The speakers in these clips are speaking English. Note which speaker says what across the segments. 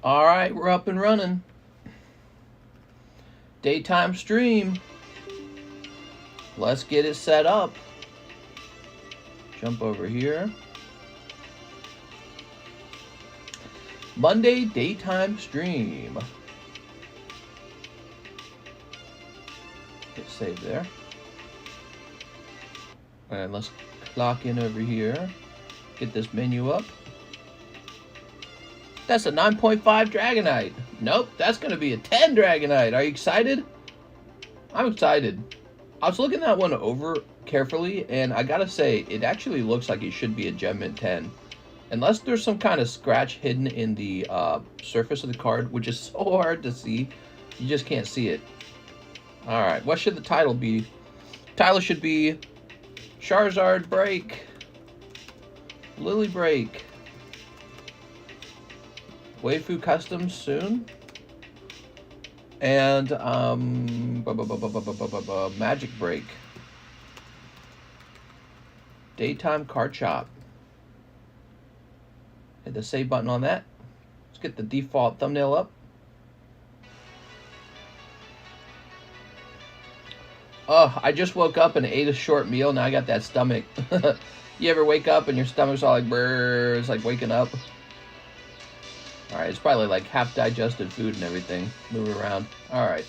Speaker 1: All right, we're up and running. Daytime stream. Let's get it set up. Jump over here. Monday daytime stream. Hit save there. And let's clock in over here. Get this menu up. That's a 9.5 Dragonite. Nope, that's going to be a 10 Dragonite. Are you excited? I'm excited. I was looking that one over carefully, and I gotta say, it actually looks like it should be a Gem Mint 10. Unless there's some kind of scratch hidden in the surface of the card, which is so hard to see. You just can't see it. Alright, what should the title be? Title should be Charizard Break. Lillie Break. Waifu Customs soon. And Magic Break. Daytime Cardshop. Hit the save button on that. Let's get the default thumbnail up. Oh, I just woke up and ate a short meal. Now I got that stomach. You ever wake up and your stomach's all like brrr, it's like waking up? Alright, it's probably like half digested food and everything. Moving around. Alright.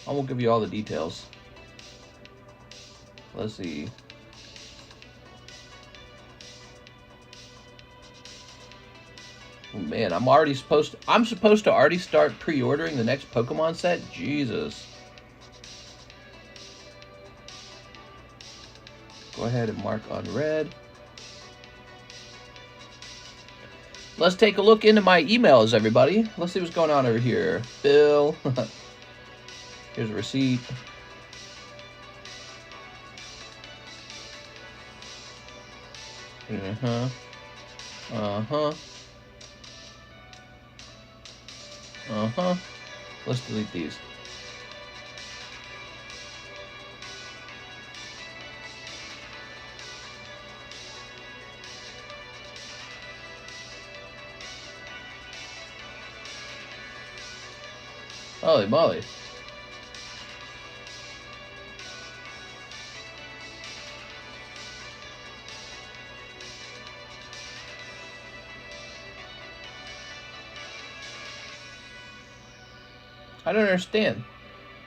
Speaker 1: I won't give you all the details. Let's see. Oh, man, I'm supposed to already start pre-ordering the next Pokemon set? Jesus. Go ahead and mark unread. Let's take a look into my emails, everybody. Let's see what's going on over here. Bill. Here's a receipt. Uh-huh. Uh-huh. Uh-huh. Let's delete these. Holy moly. I don't understand.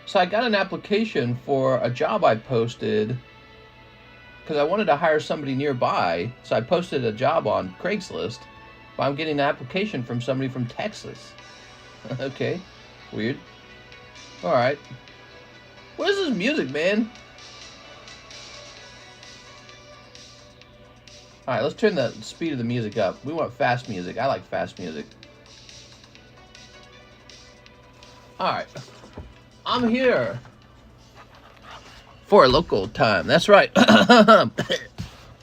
Speaker 1: So I got an application for a job I posted because I wanted to hire somebody nearby. So I posted a job on Craigslist, but I'm getting an application from somebody from Texas. Okay. Weird. Alright. What is this music, man? Alright, let's turn the speed of the music up. We want fast music. I like fast music. Alright. I'm here for a local time. That's right.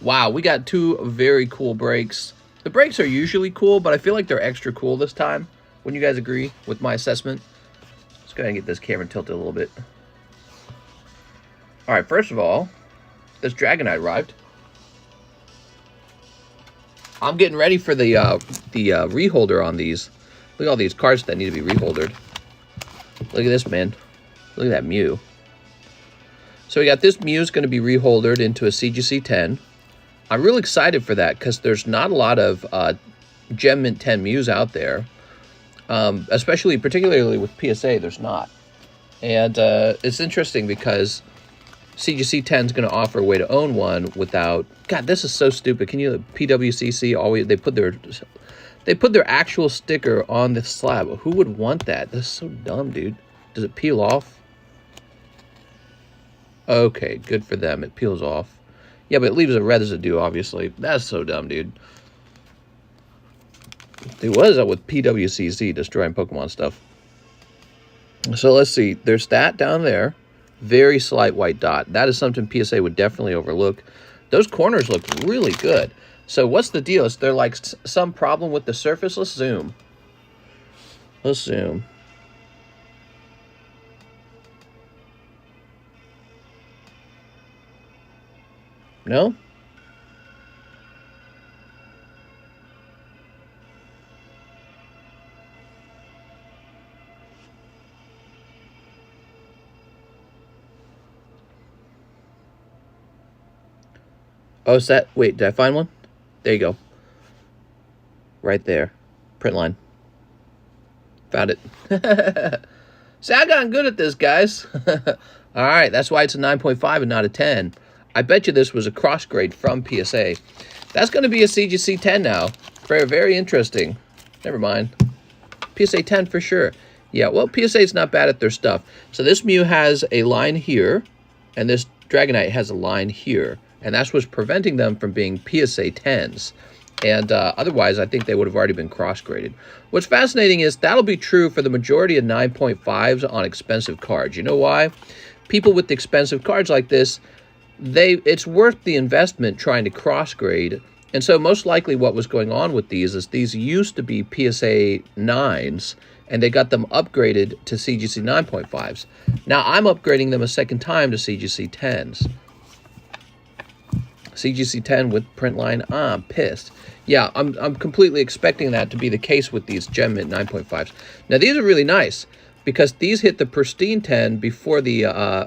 Speaker 1: Wow, we got two very cool breaks. The breaks are usually cool, but I feel like they're extra cool this time. Wouldn't you guys agree with my assessment? Let's go ahead and get this camera tilted a little bit. Alright, first of all, this Dragonite arrived. I'm getting ready for the reholder on these. Look at all these cards that need to be reholdered. Look at this, man. Look at that Mew. So we got this Mew's going to be reholdered into a CGC 10. I'm really excited for that because there's not a lot of Gem Mint 10 Mews out there. Particularly with PSA, there's not. And it's interesting because CGC 10 is going to offer a way to own one without... God, this is so stupid. Can you... PWCC always... They put their actual sticker on the slab. Who would want that? That's so dumb, dude. Does it peel off? Okay, good for them. It peels off. Yeah, but it leaves a residue, obviously. That's so dumb, dude. It was up with PWCC destroying Pokemon stuff. So let's see. There's that down there. Very slight white dot. That is something PSA would definitely overlook. Those corners look really good. So what's the deal? Is there like some problem with the surface? Let's zoom. Let's zoom. No? Oh, is that... Wait, did I find one? There you go. Right there. Print line. Found it. See, I gotten good at this, guys. All right, that's why it's a 9.5 and not a 10. I bet you this was a cross grade from PSA. That's going to be a CGC 10 now. Very, very interesting. Never mind. PSA 10 for sure. Yeah, well, PSA is not bad at their stuff. So this Mew has a line here, and this Dragonite has a line here. And that's what's preventing them from being PSA 10s. And otherwise, I think they would have already been cross-graded. What's fascinating is that'll be true for the majority of 9.5s on expensive cards. You know why? People with expensive cards like this, it's worth the investment trying to cross-grade. And so most likely what was going on with these is these used to be PSA 9s, and they got them upgraded to CGC 9.5s. Now I'm upgrading them a second time to CGC 10s. CGC 10 with print line. I'm pissed. Yeah, I'm completely expecting that to be the case with these Gem Mint 9.5s. Now these are really nice because these hit the pristine 10 before the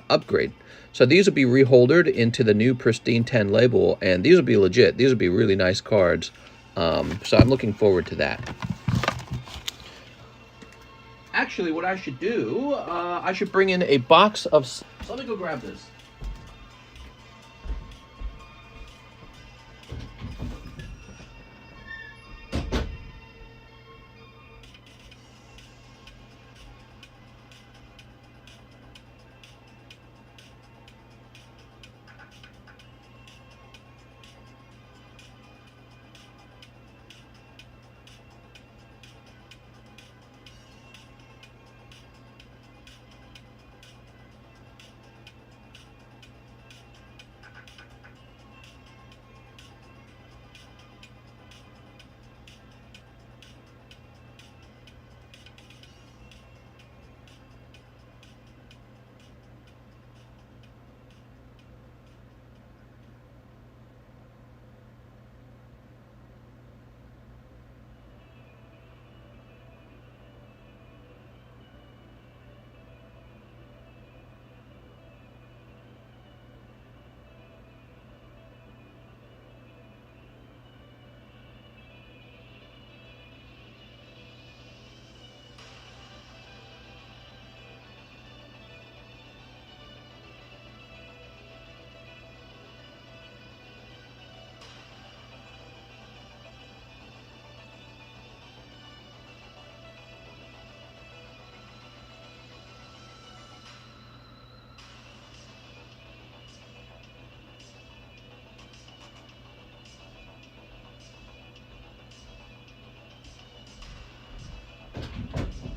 Speaker 1: upgrade. So these will be reholdered into the new pristine 10 label, and these will be legit. These will be really nice cards. So I'm looking forward to that. Actually, what I should do, I should bring in a box of... So let me go grab this.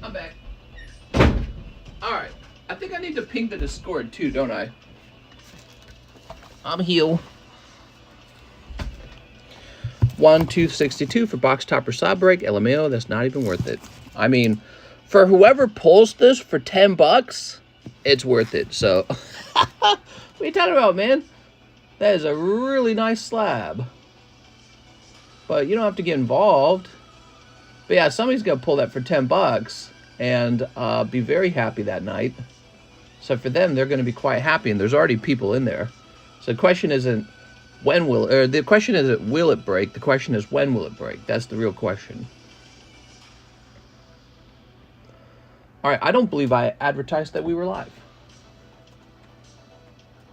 Speaker 1: I'm back. Alright. I think I need to ping the Discord too, don't I? I'm heal. 1262 for box topper saw break. LMAO, that's not even worth it. I mean, for whoever pulls this for 10 bucks, it's worth it. So, what are you talking about, man? That is a really nice slab. But you don't have to get involved. But yeah, somebody's going to pull that for 10 bucks and be very happy that night. So for them, they're going to be quite happy, and there's already people in there. So the question isn't when will, or the question isn't will it break, the question is when will it break? That's the real question. Alright, I don't believe I advertised that we were live.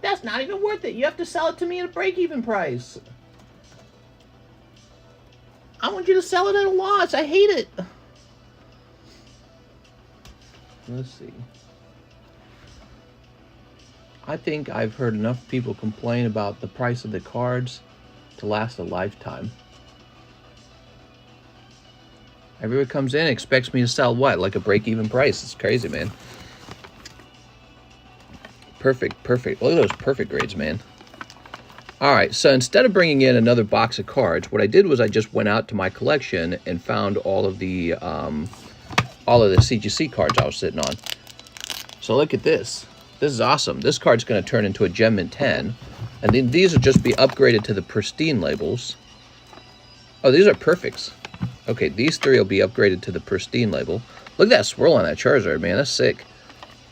Speaker 1: That's not even worth it. You have to sell it to me at a break-even price. I want you to sell it at a loss. I hate it. Let's see. I think I've heard enough people complain about the price of the cards to last a lifetime. Everyone comes in and expects me to sell what? Like a break-even price. It's crazy, man. Perfect, perfect. Look at those perfect grades, man. Alright, so instead of bringing in another box of cards, what I did was I just went out to my collection and found all of the CGC cards I was sitting on. So look at this. This is awesome. This card's going to turn into a Gem Mint 10. And then these will just be upgraded to the pristine labels. Oh, these are perfects. Okay, these three will be upgraded to the pristine label. Look at that swirl on that Charizard, man. That's sick.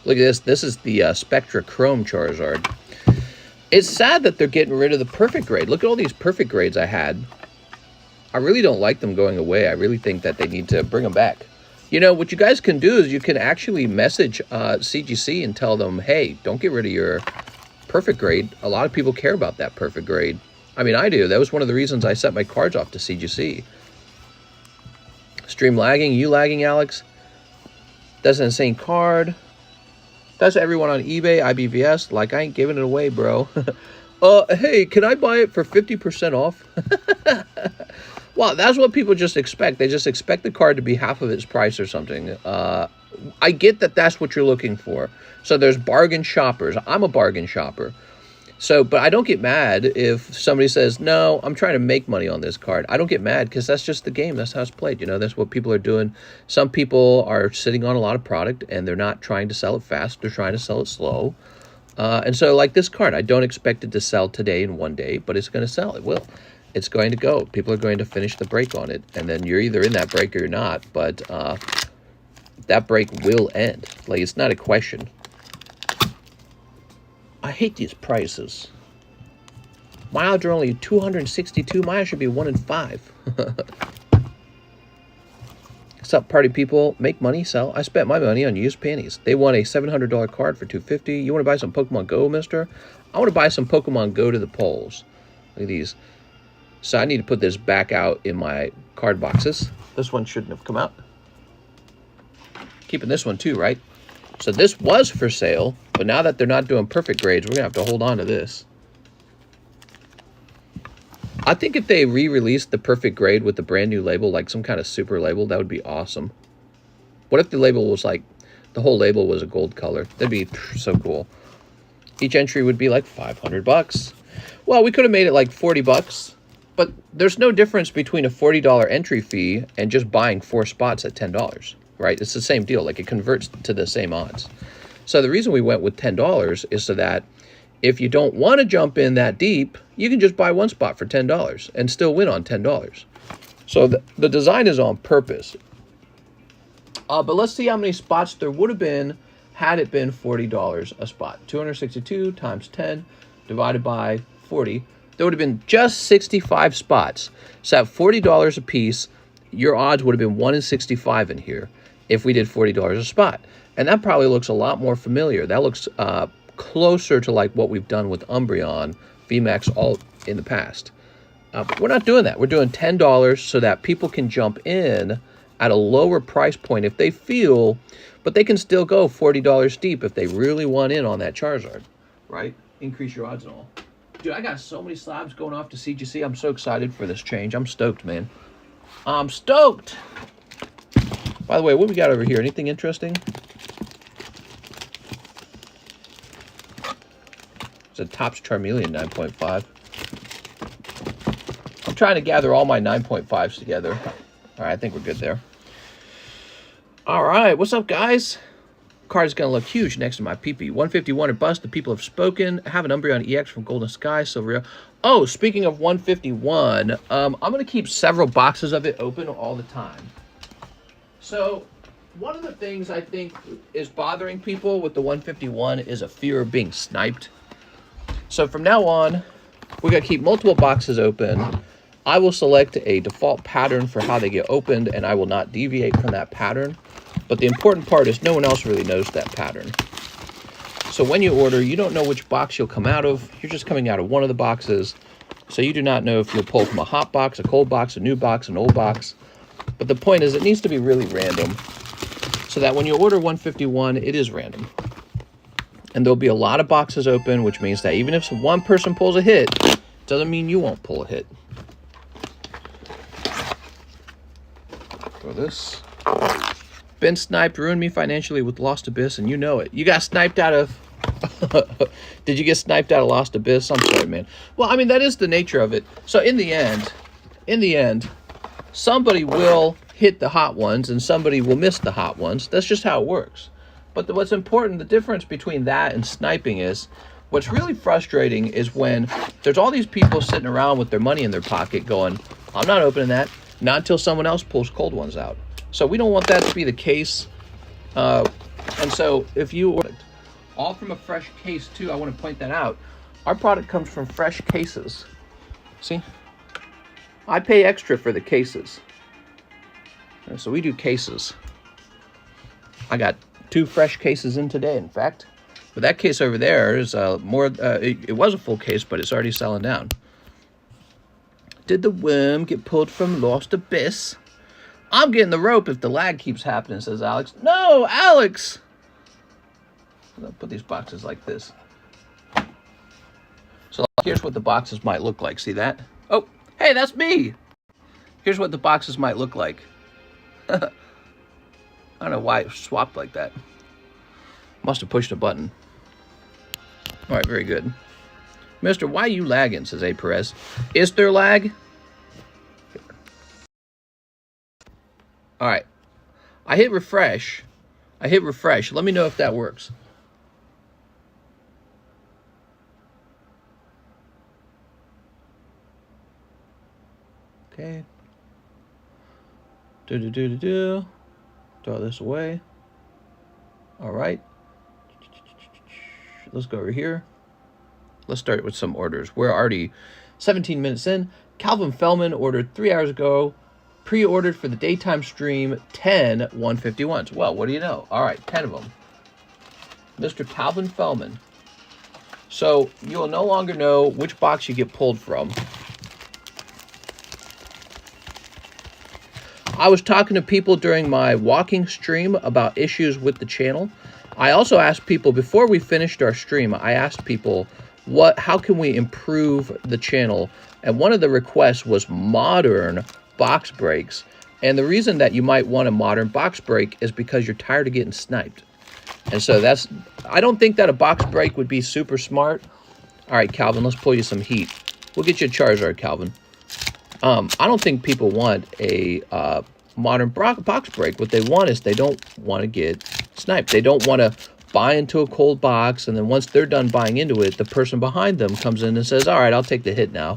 Speaker 1: Look at this. This is the Spectra Chrome Charizard. It's sad that they're getting rid of the perfect grade. Look at all these perfect grades I had. I really don't like them going away. I really think that they need to bring them back. You know, what you guys can do is you can actually message CGC and tell them, hey, don't get rid of your perfect grade. A lot of people care about that perfect grade. I mean, I do. That was one of the reasons I set my cards off to CGC. Stream lagging. You lagging, Alex? That's an insane card. That's everyone on eBay, IBVS. Like, I ain't giving it away, bro. Hey, can I buy it for 50% off? Well, that's what people just expect. They just expect the card to be half of its price or something. I get that that's what you're looking for. So there's bargain shoppers. I'm a bargain shopper. So, but I don't get mad if somebody says, no, I'm trying to make money on this card. I don't get mad because that's just the game. That's how it's played. You know, that's what people are doing. Some people are sitting on a lot of product and they're not trying to sell it fast. They're trying to sell it slow. And so like this card, I don't expect it to sell today in one day, but it's going to sell. It will. It's going to go. People are going to finish the break on it. And then you're either in that break or you're not. But that break will end. Like, it's not a question. I hate these prices. My odds are only 262. My odds should be 1 in 5. What's up, party people? Make money, sell. I spent my money on used panties. They want a $700 card for $250. You want to buy some Pokemon Go, mister? I want to buy some Pokemon Go to the polls. Look at these. So I need to put this back out in my card boxes. This one shouldn't have come out. Keeping this one too, right? So this was for sale, but now that they're not doing perfect grades, we're going to have to hold on to this. I think if they re-released the perfect grade with the brand new label, like some kind of super label, that would be awesome. What if the label was like, the whole label was a gold color? That'd be so cool. Each entry would be like $500. Well, we could have made it like $40. But there's no difference between a $40 entry fee and just buying 4 spots at $10, right? It's the same deal. Like, it converts to the same odds. So the reason we went with $10 is so that if you don't want to jump in that deep, you can just buy 1 spot for $10 and still win on $10. So the design is on purpose. But let's see how many spots there would have been had it been $40 a spot. 262 times 10 divided by 40. There would have been just 65 spots. So at $40 a piece, your odds would have been 1 in 65 in here if we did $40 a spot. And that probably looks a lot more familiar. That looks closer to like what we've done with Umbreon, VMAX, all in the past. We're not doing that. We're doing $10 so that people can jump in at a lower price point if they feel, but they can still go $40 deep if they really want in on that Charizard, right? Increase your odds and all. Dude, I got so many slabs going off to CGC. I'm so excited for this change. I'm stoked, man. I'm stoked. By the way, what we got over here? Anything interesting? It's a Topps Charmeleon 9.5. I'm trying to gather all my 9.5s together. All right, I think we're good there. All right, what's up, guys? Card is going to look huge next to my PP. 151 or bust. The people have spoken. I have an Umbreon EX from Golden Sky. Silver. Oh, speaking of 151, I'm going to keep several boxes of it open all the time. So one of the things I think is bothering people with the 151 is a fear of being sniped. So from now on, we're going to keep multiple boxes open. I will select a default pattern for how they get opened, and I will not deviate from that pattern. But the important part is no one else really knows that pattern. So when you order, you don't know which box you'll come out of. You're just coming out of one of the boxes. So you do not know if you'll pull from a hot box, a cold box, a new box, an old box. But the point is it needs to be really random so that when you order 151, it is random. And there'll be a lot of boxes open, which means that even if one person pulls a hit, doesn't mean you won't pull a hit. Throw this. Been sniped, ruined me financially with Lost Abyss, and you know it. You got sniped out of... Did you get sniped out of Lost Abyss? I'm sorry, man. Well, I mean, that is the nature of it. So in the end, somebody will hit the hot ones and somebody will miss the hot ones. That's just how it works. But what's important, the difference between that and sniping is, what's really frustrating is when there's all these people sitting around with their money in their pocket going, I'm not opening that, not until someone else pulls cold ones out. So we don't want that to be the case. And so if you order all from a fresh case too, I want to point that out. Our product comes from fresh cases. See? I pay extra for the cases. So we do cases. I got 2 fresh cases in today, in fact. But that case over there is more... it was a full case, but it's already selling down. Did the worm get pulled from Lost Abyss? I'm getting the rope if the lag keeps happening, says Alex. No, Alex! I'll put these boxes like this. So here's what the boxes might look like. See that? Oh, hey, that's me! Here's what the boxes might look like. I don't know why it swapped like that. Must have pushed a button. All right, very good. Mister, why are you lagging, says A. Perez. Is there lag? All right. I hit refresh. Let me know if that works. Okay. Throw this away. All right. Let's go over here. Let's start with some orders. We're already 17 minutes in. Calvin Fellman ordered 3 hours ago. Pre-ordered for the daytime stream 10 151s. Well, what do you know? All right, 10 of them. Mr. Calvin Fellman. So you'll no longer know which box you get pulled from. I was talking to people during my walking stream about issues with the channel. I also asked people, before we finished our stream, I asked people, how can we improve the channel? And one of the requests was modern box breaks. And the reason that you might want a modern box break is because you're tired of getting sniped. And so I don't think that a box break would be super smart. All right, Calvin, let's pull you some heat. We'll get you a Charizard, Calvin. I don't think people want a modern box break. What they want is they don't want to get sniped. They don't want to buy into a cold box, and then once they're done buying into it, the person behind them comes in and says, all right, I'll take the hit now.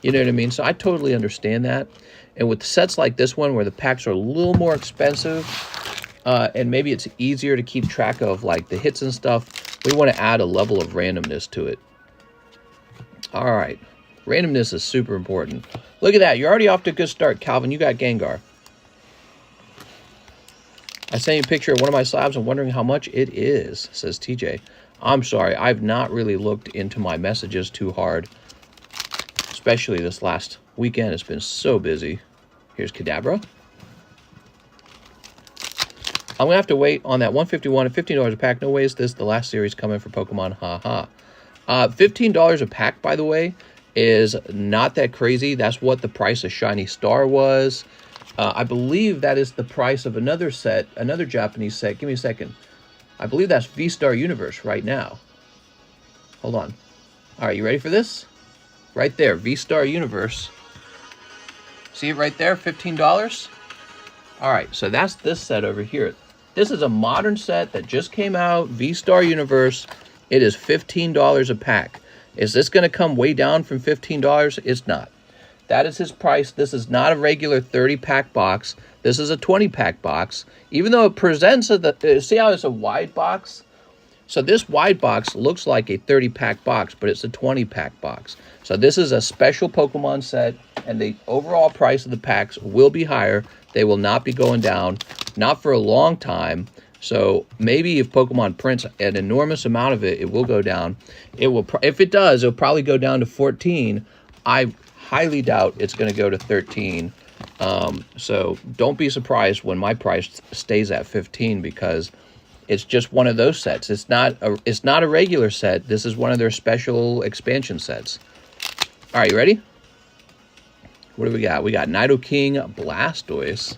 Speaker 1: You know what I mean? So I totally understand that. And with sets like this one, where the packs are a little more expensive, and maybe it's easier to keep track of like the hits and stuff, we want to add a level of randomness to it. All right. Randomness is super important. Look at that. You're already off to a good start, Calvin. You got Gengar. I sent you a picture of one of my slabs. I'm wondering how much it is, says TJ. I'm sorry. I've not really looked into my messages too hard. Especially this last weekend. It's been so busy. Here's Kadabra. I'm going to have to wait on that 151 at $15 a pack. No way is this the last series coming for Pokemon. Ha ha. $15 a pack, by the way, is not that crazy. That's what the price of Shiny Star was. I believe that is the price of another set, another Japanese set. Give me a second. I believe that's V-Star Universe right now. Hold on. All right, you ready for this? Right there, V-Star Universe. See it right there, $15? All right, so that's this set over here. This is a modern set that just came out, V-Star Universe. It is $15 a pack. Is this going to come way down from $15? It's not. That is his price. This is not a regular 30-pack box. This is a 20-pack box. Even though it presents, see how it's a wide box? So this wide box looks like a 30-pack box, but it's a 20-pack box. So this is a special Pokemon set, and the overall price of the packs will be higher. They will not be going down, not for a long time. So maybe if Pokemon prints an enormous amount of it, it will go down. It will, if it does, it'll probably go down to 14. I highly doubt it's going to go to 13. So don't be surprised when my price stays at 15, because it's just one of those sets. It's not a regular set. This is one of their special expansion sets. All right, you ready? What do we got? We got Nidoking Blastoise.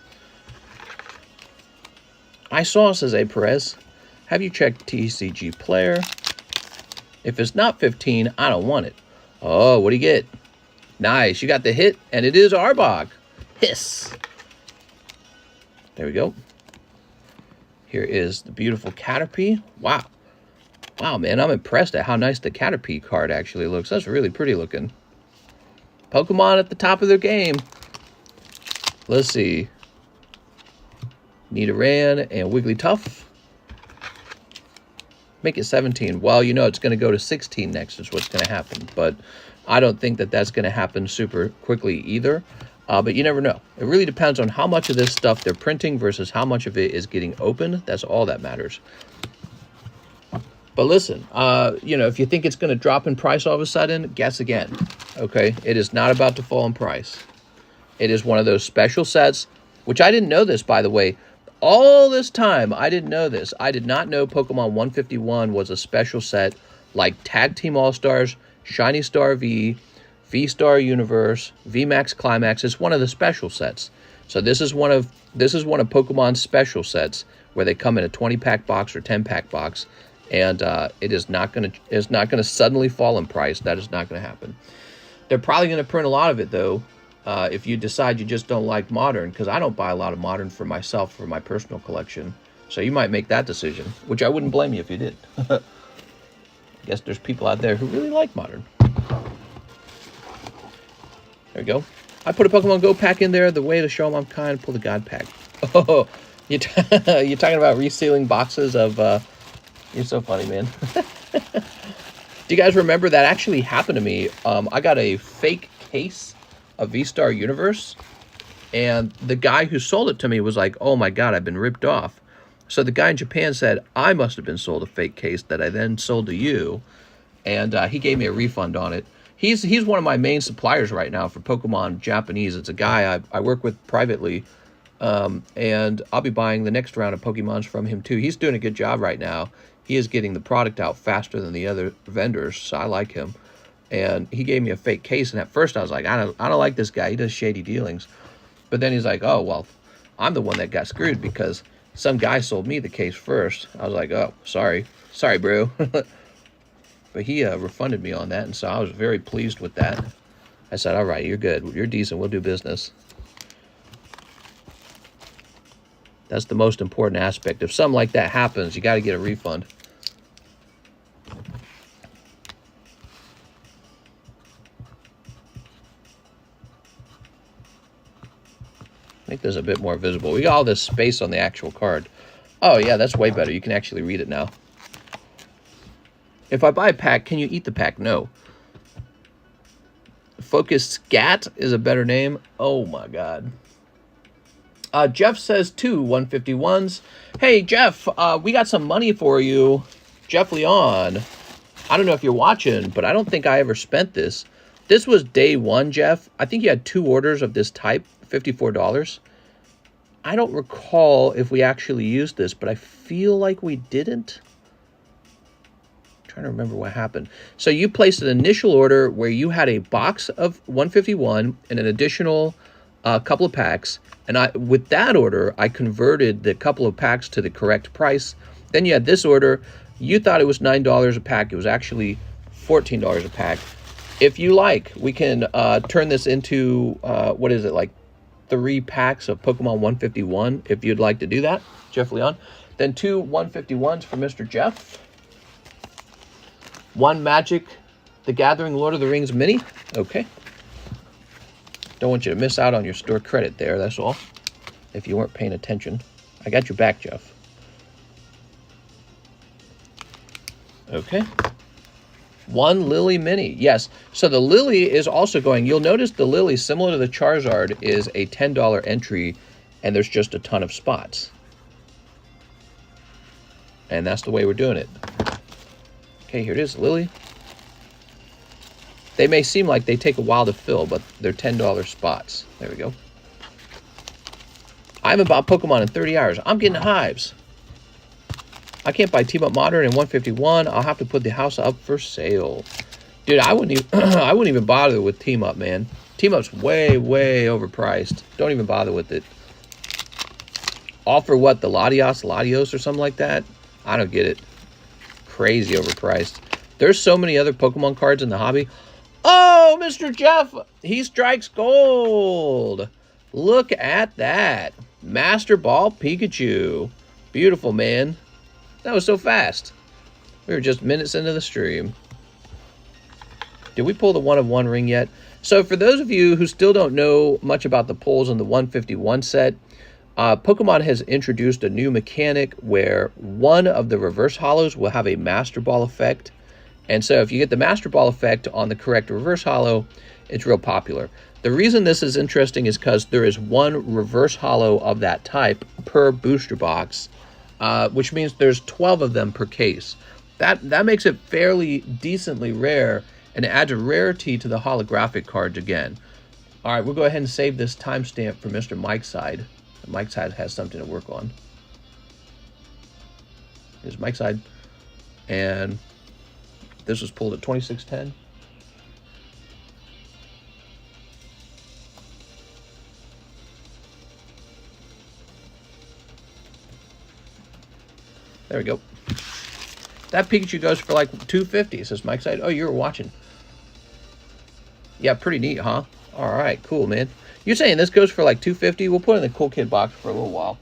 Speaker 1: I saw, says A. Perez. Have you checked TCG Player? If it's not 15, I don't want it. Oh, what do you get? Nice, you got the hit, and it is Arbok. Hiss. There we go. Here is the beautiful Caterpie. Wow. Wow, man, I'm impressed at how nice the Caterpie card actually looks. That's really pretty looking. Pokemon at the top of their game. Let's see. Nidoran and Wigglytuff. Make it 17. Well, you know it's going to go to 16 next is what's going to happen. But I don't think that that's going to happen super quickly either. But you never know. It really depends on how much of this stuff they're printing versus how much of it is getting opened. That's all that matters. But listen, you know, if you think it's going to drop in price all of a sudden, guess again. Okay? It is not about to fall in price. It is one of those special sets, which I didn't know this, by the way. All this time, I didn't know this. I did not know Pokemon 151 was a special set like Tag Team All-Stars, Shiny Star V, V-Star Universe, VMAX Climax. It's one of the special sets. So this is one of Pokemon's special sets where they come in a 20-pack box or 10-pack box, and it is not gonna suddenly fall in price. That is not gonna happen. They're probably gonna print a lot of it though. If you decide you just don't like modern, because I don't buy a lot of modern for myself, for my personal collection. So you might make that decision, which I wouldn't blame you if you did. I guess there's people out there who really like modern. There we go. I put a Pokemon Go pack in there, the way to show them I'm kind, pull the God pack. Oh, you're talking about resealing boxes of... you're so funny, man. Do you guys remember that actually happened to me? I got a fake case a V-Star Universe, and the guy who sold it to me was like, oh my god, I've been ripped off. So the guy in Japan said I must have been sold a fake case that I then sold to you, and he gave me a refund on it. He's one of my main suppliers right now for Pokemon Japanese. It's a guy I work with privately, and I'll be buying the next round of Pokemons from him too. He's doing a good job right now. He is getting the product out faster than the other vendors, so I like him. And he gave me a fake case, and at first I was like, I don't like this guy. He does shady dealings. But then he's like, oh, well, I'm the one that got screwed because some guy sold me the case first. I was like, oh, sorry, bro. But he refunded me on that, and so I was very pleased with that. I said, all right, you're good. You're decent. We'll do business. That's the most important aspect. If something like that happens, you got to get a refund. Make this a bit more visible. We got all this space on the actual card. Oh, yeah, that's way better. You can actually read it now. If I buy a pack, can you eat the pack? No. Focused Scat is a better name. Oh, my God. Jeff says, 2 151s. Hey, Jeff, we got some money for you. Jeff Leon. I don't know if you're watching, but I don't think I ever spent this. This was day 1, Jeff. I think you had 2 orders of this type. $54. I don't recall if we actually used this, but I feel like we didn't. I'm trying to remember what happened. So you placed an initial order where you had a box of 151 and an additional couple of packs. And with that order, I converted the couple of packs to the correct price. Then you had this order. You thought it was $9 a pack. It was actually $14 a pack. If you like, we can turn this into, what is it, like 3 packs of Pokemon 151, if you'd like to do that, Jeff Leon. Then 2 151s for Mr. Jeff. 1 Magic the Gathering Lord of the Rings mini. Okay. Don't want you to miss out on your store credit there, that's all. If you weren't paying attention. I got your back, Jeff. Okay. 1 Lillie mini. Yes. So the Lillie is also going. You'll notice the Lillie, similar to the Charizard, is a $10 entry, and there's just a ton of spots. And that's the way we're doing it. Okay, here it is, Lillie. They may seem like they take a while to fill, but they're $10 spots. There we go. I haven't bought Pokemon in 30 hours. I'm getting hives. I can't buy Team Up Modern in 151. I'll have to put the house up for sale. Dude, I wouldn't even bother with Team Up, man. Team Up's way, way overpriced. Don't even bother with it. Offer what? The Latios or something like that? I don't get it. Crazy overpriced. There's so many other Pokemon cards in the hobby. Oh, Mr. Jeff, he strikes gold. Look at that. Master Ball Pikachu. Beautiful, man. That was so fast. We were just minutes into the stream. Did we pull the 1 of 1 ring yet? So for those of you who still don't know much about the pulls in the 151 set, Pokemon has introduced a new mechanic where one of the reverse hollows will have a Master Ball effect. And so if you get the Master Ball effect on the correct reverse hollow, it's real popular. The reason this is interesting is because there is one reverse hollow of that type per booster box, which means there's 12 of them per case. That makes it fairly decently rare, and it adds a rarity to the holographic cards again. All right, we'll go ahead and save this timestamp for Mr. Mike's side. Mike's side has something to work on. Here's Mike's side. And this was pulled at 2610. There we go. That Pikachu goes for like $250, says Mike's side. Oh, you were watching. Yeah, pretty neat, huh? All right, cool, man. You're saying this goes for like $250? We'll put it in the Cool Kid box for a little while.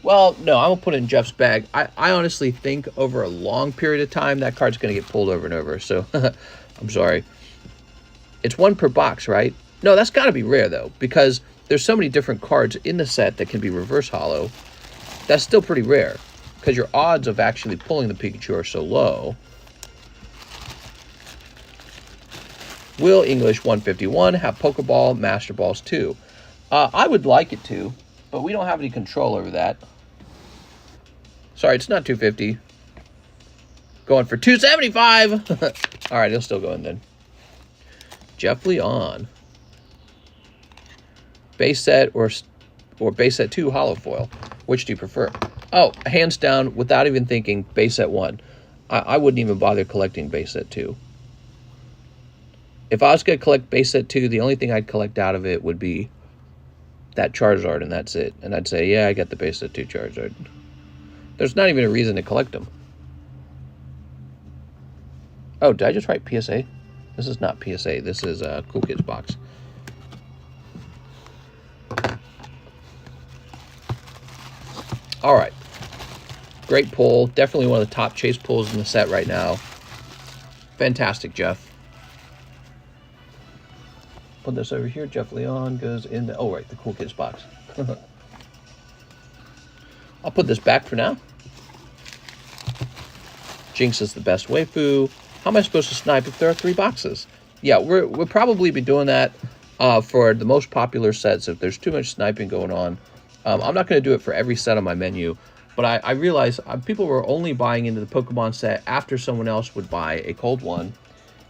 Speaker 1: Well, no, I'm going to put it in Jeff's bag. I honestly think over a long period of time, that card's going to get pulled over and over. So, I'm sorry. It's one per box, right? No, that's got to be rare, though, because there's so many different cards in the set that can be reverse hollow. That's still pretty rare, because your odds of actually pulling the Pikachu are so low. Will English 151 have Pokeball Master Balls too? I would like it to, but we don't have any control over that. Sorry, it's not 250. Going for 275. All right, it'll still go in then. Jeff Leon. Base set or base set 2 hollow foil. Which do you prefer? Oh, hands down, without even thinking, base set 1. I wouldn't even bother collecting base set 2. If I was going to collect base set 2, the only thing I'd collect out of it would be that Charizard, and that's it. And I'd say, yeah, I got the base set 2 Charizard. There's not even a reason to collect them. Oh, did I just write PSA? This is not PSA. This is a Cool Kids box. All right. Great pull. Definitely one of the top chase pulls in the set right now. Fantastic, Jeff. Put this over here. Jeff Leon goes in the... Oh, right. The Cool Kids box. I'll put this back for now. Jinx is the best waifu. How am I supposed to snipe if there are 3 boxes? Yeah, we'll probably be doing that for the most popular sets if there's too much sniping going on. I'm not going to do it for every set on my menu, but I realize people were only buying into the Pokemon set after someone else would buy a cold one.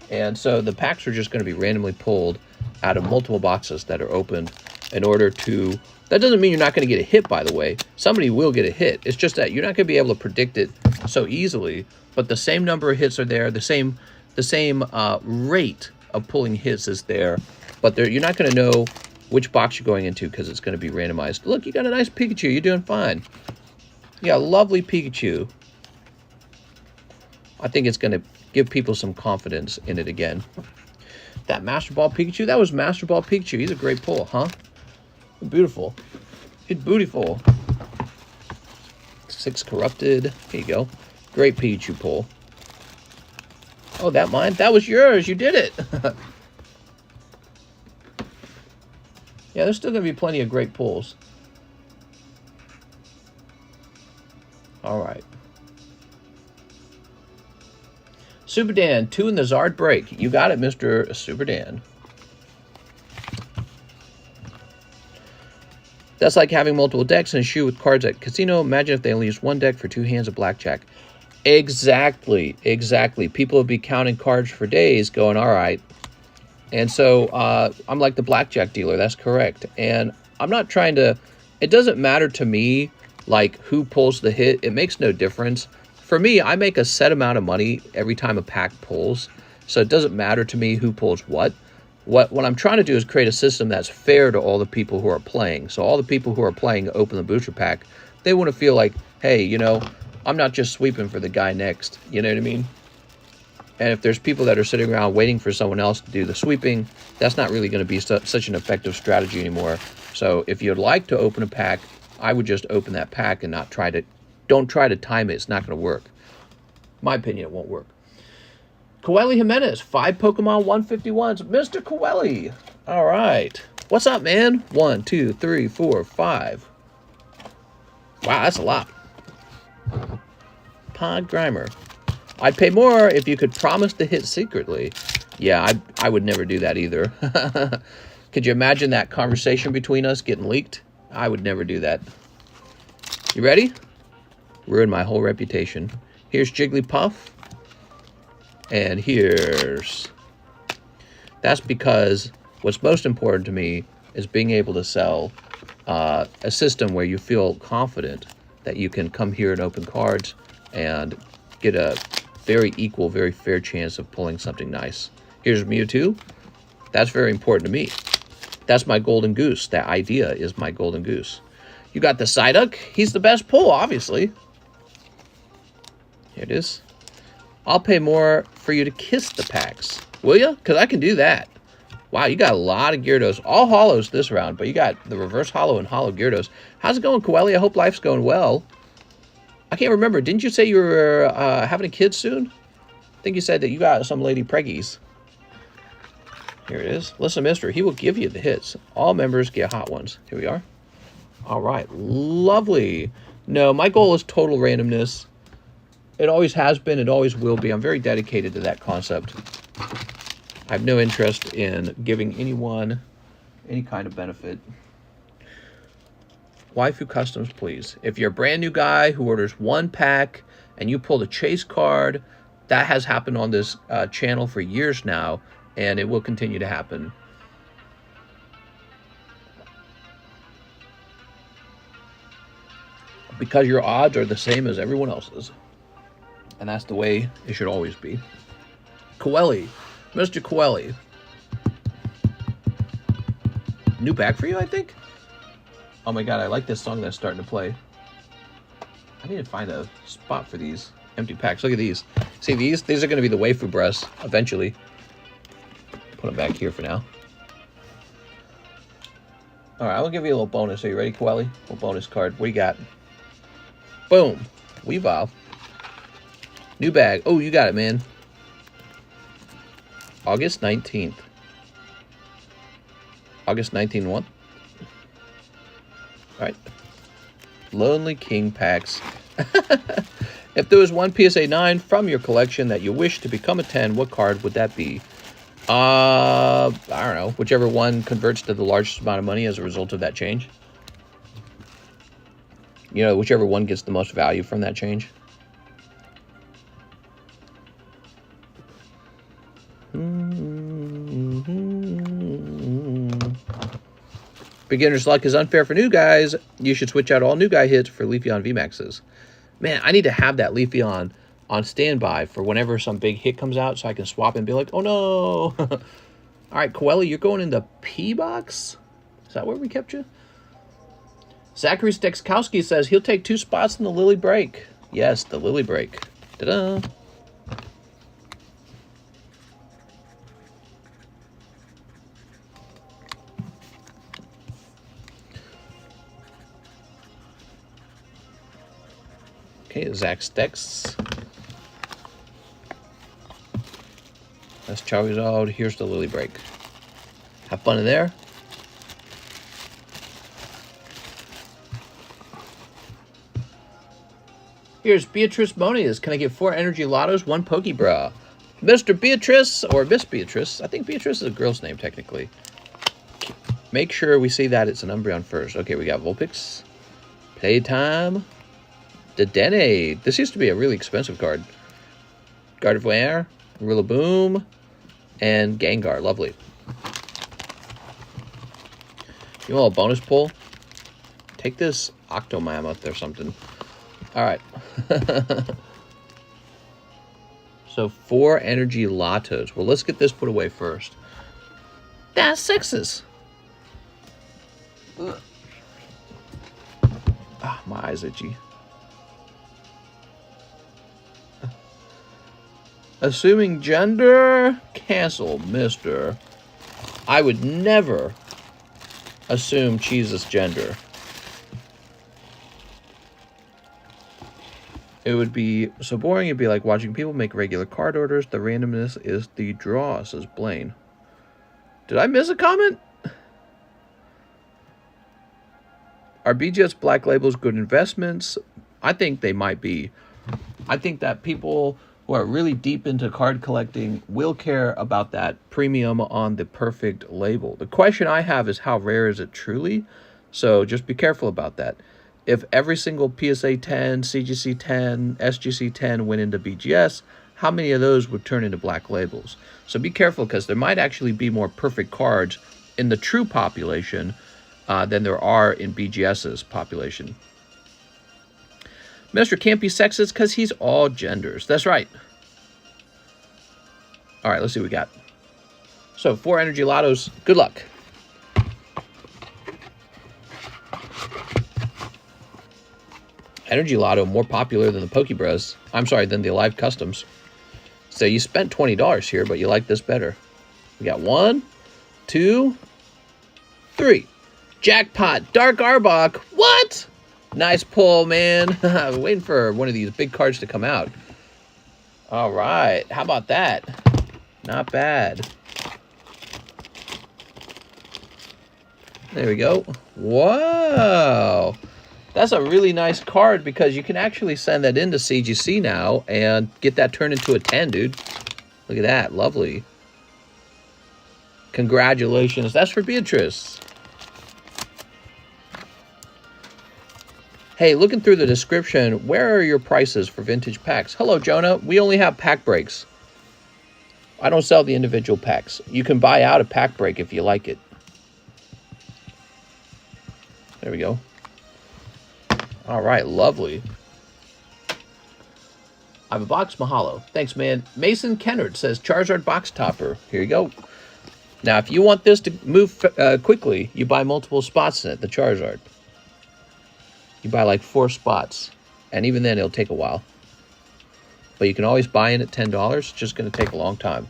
Speaker 1: And so the packs are just going to be randomly pulled out of multiple boxes that are opened in order to... That doesn't mean you're not going to get a hit, by the way. Somebody will get a hit. It's just that you're not going to be able to predict it so easily, but the same number of hits are there, the same rate of pulling hits is there, but you're not going to know which box you're going into because it's going to be randomized. Look, you got a nice Pikachu. You're doing fine. Yeah, lovely Pikachu. I think it's going to give people some confidence in it again. That Master Ball Pikachu, that was Master Ball Pikachu. He's a great pull, huh? Beautiful. It's beautiful. 6 corrupted. Here you go. Great Pikachu pull. Oh, that mine? That was yours. You did it. Yeah, there's still going to be plenty of great pulls. All right. Super Dan, 2 in the Zard break. You got it, Mr. Super Dan. That's like having multiple decks in a shoe with cards at casino. Imagine if they only used 1 deck for 2 hands of blackjack. Exactly, exactly. People would be counting cards for days going, all right. And so I'm like the blackjack dealer. That's correct. And I'm not trying to... It doesn't matter to me, like, who pulls the hit. It makes no difference. For me, I make a set amount of money every time a pack pulls. So it doesn't matter to me who pulls what. What I'm trying to do is create a system that's fair to all the people who are playing. So all the people who are playing open the booster pack, they want to feel like, hey, you know, I'm not just sweeping for the guy next. You know what I mean? And if there's people that are sitting around waiting for someone else to do the sweeping, that's not really going to be such an effective strategy anymore. So if you'd like to open a pack, I would just open that pack and not try to... Don't try to time it. It's not going to work. My opinion, it won't work. Coeli Jimenez, 5 Pokemon 151s. Mr. Coeli. All right. What's up, man? 1, 2, 3, 4, 5. Wow, that's a lot. Pod Grimer. I'd pay more if you could promise to hit secretly. Yeah, I would never do that either. Could you imagine that conversation between us getting leaked? I would never do that. You ready? Ruin my whole reputation. Here's Jigglypuff. And here's... That's because what's most important to me is being able to sell a system where you feel confident that you can come here and open cards and get a very equal, very fair chance of pulling something nice. Here's Mewtwo. That's very important to me. That's my golden goose. That idea is my golden goose. You got the Psyduck. He's the best pull, obviously. Here it is. I'll pay more for you to kiss the packs. Will you? Because I can do that. Wow, you got a lot of Gyarados. All hollows this round, but you got the reverse hollow and hollow Gyarados. How's it going, Coeli? I hope life's going well. I can't remember. Didn't you say you were having a kid soon? I think you said that you got some lady preggies. Here it is. Listen, mister, he will give you the hits. All members get hot ones. Here we are. All right. Lovely. No, my goal is total randomness. It always has been. It always will be. I'm very dedicated to that concept. I have no interest in giving anyone any kind of benefit. Waifu Customs, please. If you're a brand new guy who orders one pack and you pull the chase card, that has happened on this channel for years now, and it will continue to happen. Because your odds are the same as everyone else's. And that's the way it should always be. Coeli. Mr. Coeli. New pack for you, I think? Oh my god, I like this song that's starting to play. I need to find a spot for these empty packs. Look at these. See these? These are going to be the Waifu brush eventually. Put them back here for now. Alright, I'll give you a little bonus. Are you ready, Coeli? A little bonus card. What do you got? Boom. Weavile. New bag. Oh, you got it, man. August 19th. August 19th what? Alright. Lonely King packs. If there was one PSA 9 from your collection that you wish to become a 10, what card would that be? I don't know. Whichever one converts to the largest amount of money as a result of that change. You know, whichever one gets the most value from that change. Beginner's luck is unfair for new guys. You should switch out all new guy hits for Leafeon VMAXs. Man, I need to have that Leafeon on standby for whenever some big hit comes out so I can swap and be like, oh no. All right, Coeli, you're going in the P box? Is that where we kept you? Zachary Stekskowski says he'll take 2 spots in the Lillie break. Yes, the Lillie break. Ta-da. Okay, Zach Stex. That's Charizard. Here's the Lillie break. Have fun in there. Here's Beatrice Moniz. Can I get 4 energy lottos, 1 PokeBRUH? Mr. Beatrice, or Miss Beatrice. I think Beatrice is a girl's name, technically. Make sure we see that it's an Umbreon first. Okay, we got Vulpix. Playtime. Dedenne. This used to be a really expensive card. Gardevoir, Rillaboom, and Gengar. Lovely. You want a bonus pull? Take this Octomammoth or something. Alright. So 4 energy lottos. Well, let's get this put away first. That's 6s. Ugh. Ah, my eyes itchy. Assuming gender, cancel, mister. I would never assume Cheese's gender. It would be so boring, it'd be like watching people make regular card orders. The randomness is the draw, says Blaine. Did I miss a comment? Are BGS black labels good investments? I think they might be. I think that people who are really deep into card collecting will care about that premium on the perfect label. The question I have is, how rare is it truly? So just be careful about that. If every single PSA 10, CGC 10, SGC 10 went into BGS, how many of those would turn into black labels? So be careful, because there might actually be more perfect cards in the true population than there are in BGS's population. Mr. can't be sexist because he's all genders. That's right. All right, let's see what we got. So 4 energy lottos. Good luck. Energy Lotto more popular than the PokeBRUH. I'm sorry, than the Alive Customs. So you spent $20 here, but you like this better. We got 1, 2, 3. Jackpot, Dark Arbok. What? Nice pull, man. I'm waiting for one of these big cards to come out. All right, how about that? Not bad. There we go. Whoa. That's a really nice card, because you can actually send that into CGC now and get that turned into a 10, dude. Look at that. Lovely. Congratulations. That's for Beatrice. Hey, looking through the description, where are your prices for vintage packs? Hello, Jonah. We only have pack breaks. I don't sell the individual packs. You can buy out a pack break if you like it. There we go. All right, lovely. I have a box, mahalo. Thanks, man. Mason Kennard says Charizard box topper. Here you go. Now, if you want this to move quickly, you buy multiple spots in it, the Charizard. You buy like 4 spots, and even then it'll take a while. But you can always buy in at $10. It's just going to take a long time.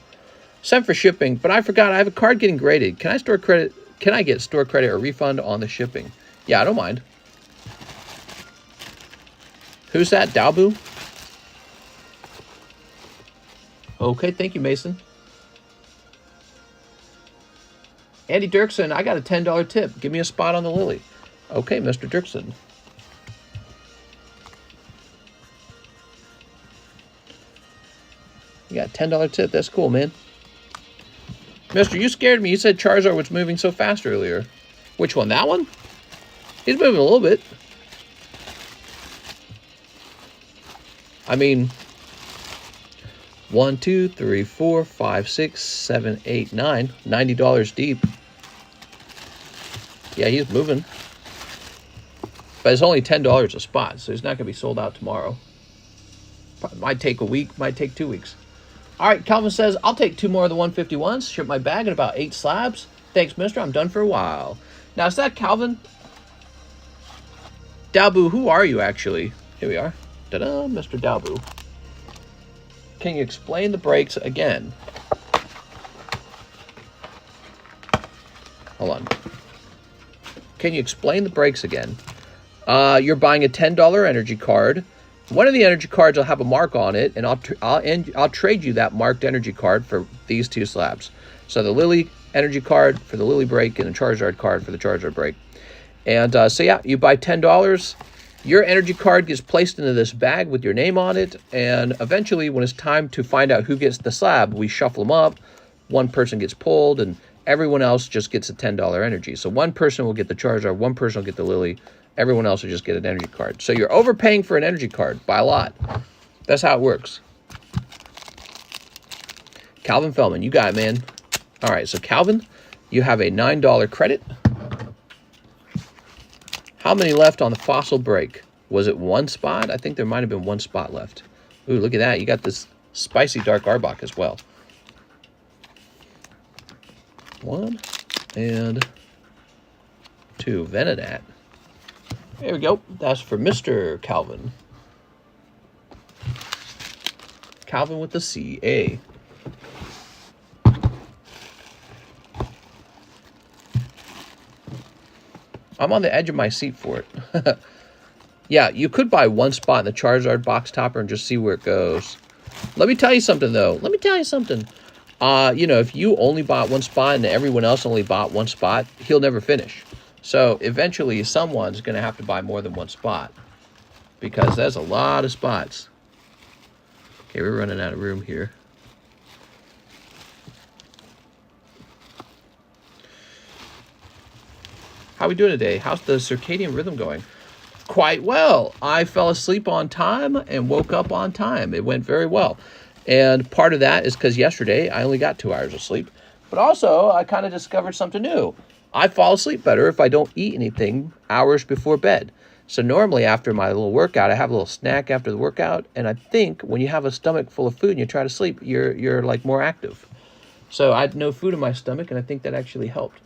Speaker 1: Sent for shipping, but I forgot I have a card getting graded. Can I store credit? Can I get store credit or refund on the shipping? Yeah, I don't mind. Who's that? Dalbu? Okay, thank you, Mason. Andy Dirksen, I got a $10 tip. Give me a spot on the Lillie. Okay, Mr. Dirksen. You got a $10 tip. That's cool, man. Mister, you scared me. You said Charizard was moving so fast earlier. Which one? That one? He's moving a little bit. I mean, 1, 2, 3, 4, 5, 6, 7, 8, 9. $90 deep. Yeah, he's moving. But it's only $10 a spot, so he's not going to be sold out tomorrow. Might take a week, might take 2 weeks. All right, Calvin says, I'll take 2 more of the 151s, ship my bag in about 8 slabs. Thanks, mister. I'm done for a while. Now, is that Calvin? Dalbu, who are you, actually? Here we are. Ta-da, Mr. Dalbu. Can you explain the brakes again? Hold on. Can you explain the brakes again? You're buying a $10 energy card. One of the energy cards will have a mark on it, and I'll trade you that marked energy card for these 2 slabs. So the Lillie energy card for the Lillie break and the Charizard card for the Charizard break. And so yeah, you buy $10. Your energy card gets placed into this bag with your name on it, and eventually when it's time to find out who gets the slab, we shuffle them up. One person gets pulled, and everyone else just gets a $10 energy. So one person will get the Charizard, one person will get the Lillie, everyone else will just get an energy card. So you're overpaying for an energy card by a lot. That's how it works. Calvin Feldman, you got it, man. All right, so Calvin, you have a $9 credit. How many left on the fossil break? Was it 1 spot? I think there might have been 1 spot left. Ooh, look at that. You got this spicy Dark Arbok as well. 1 and 2. Venonat. There we go. That's for Mr. Calvin. Calvin with the C-A. I'm on the edge of my seat for it. Yeah, you could buy 1 spot in the Charizard box topper and just see where it goes. Let me tell you something, though. Let me tell you something. You know, if you only bought 1 spot and everyone else only bought 1 spot, he'll never finish. So eventually someone's going to have to buy more than one spot, because there's a lot of spots. Okay, we're running out of room here. How are we doing today? How's the circadian rhythm going? Quite well. I fell asleep on time and woke up on time. It went very well. And part of that is because yesterday I only got 2 hours of sleep. But also, I kind of discovered something new. I fall asleep better if I don't eat anything hours before bed. So normally after my little workout, I have a little snack after the workout. And I think when you have a stomach full of food and you try to sleep, you're like more active. So I had no food in my stomach, and I think that actually helped.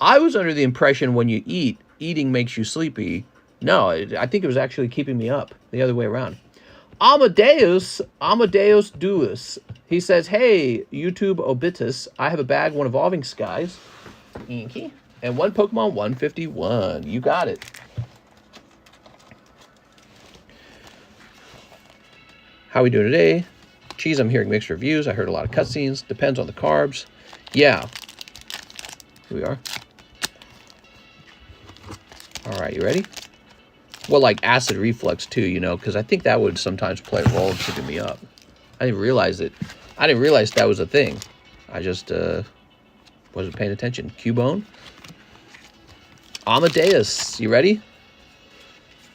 Speaker 1: I was under the impression when you eat, eating makes you sleepy. No, I think it was actually keeping me up, the other way around. Amadeus Duus. He says, hey, YouTube Obitus, I have a bag, one Evolving Skies, Inky, and one Pokemon 151. You got it. How we doing today? Geez, I'm hearing mixed reviews. I heard a lot of cutscenes. Depends on the carbs. Yeah. Here we are. All right, you ready? Well, like acid reflux too, you know, because I think that would sometimes play a role in keeping me up. I didn't realize it. I didn't realize that was a thing. I just wasn't paying attention. Cubone. Amadeus, you ready?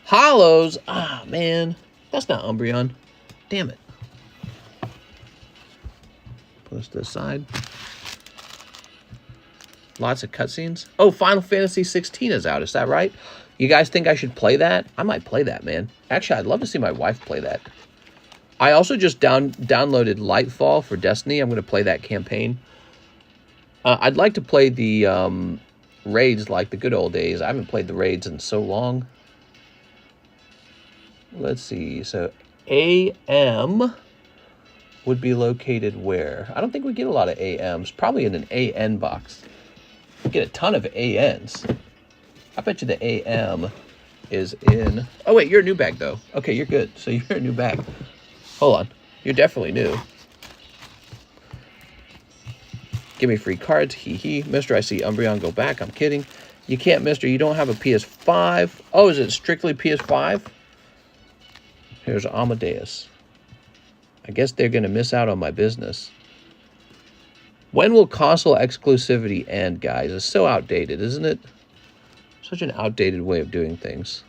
Speaker 1: Hollows. Ah, man. That's not Umbreon. Damn it. Put this to the side. Lots of cutscenes. Oh, Final Fantasy 16 is out. Is that right? You guys think I should play that? I might play that, man. Actually, I'd love to see my wife play that. I also just downloaded Lightfall for Destiny. I'm going to play that campaign. I'd like to play the raids like the good old days. I haven't played the raids in so long. Let's see. So, AM would be located where? I don't think we get a lot of AMs. Probably in an AN box. We get a ton of ANs. I bet you the AM is in... Oh, wait, you're a new bag, though. Okay, you're good. So you're a new bag. Hold on. You're definitely new. Give me free cards. Hee hee. Mister, I see Umbreon go back. I'm kidding. You can't, mister. You don't have a PS5. Oh, is it strictly PS5? Here's Amadeus. I guess they're going to miss out on my business. When will console exclusivity end, guys? It's so outdated, isn't it? Such an outdated way of doing things.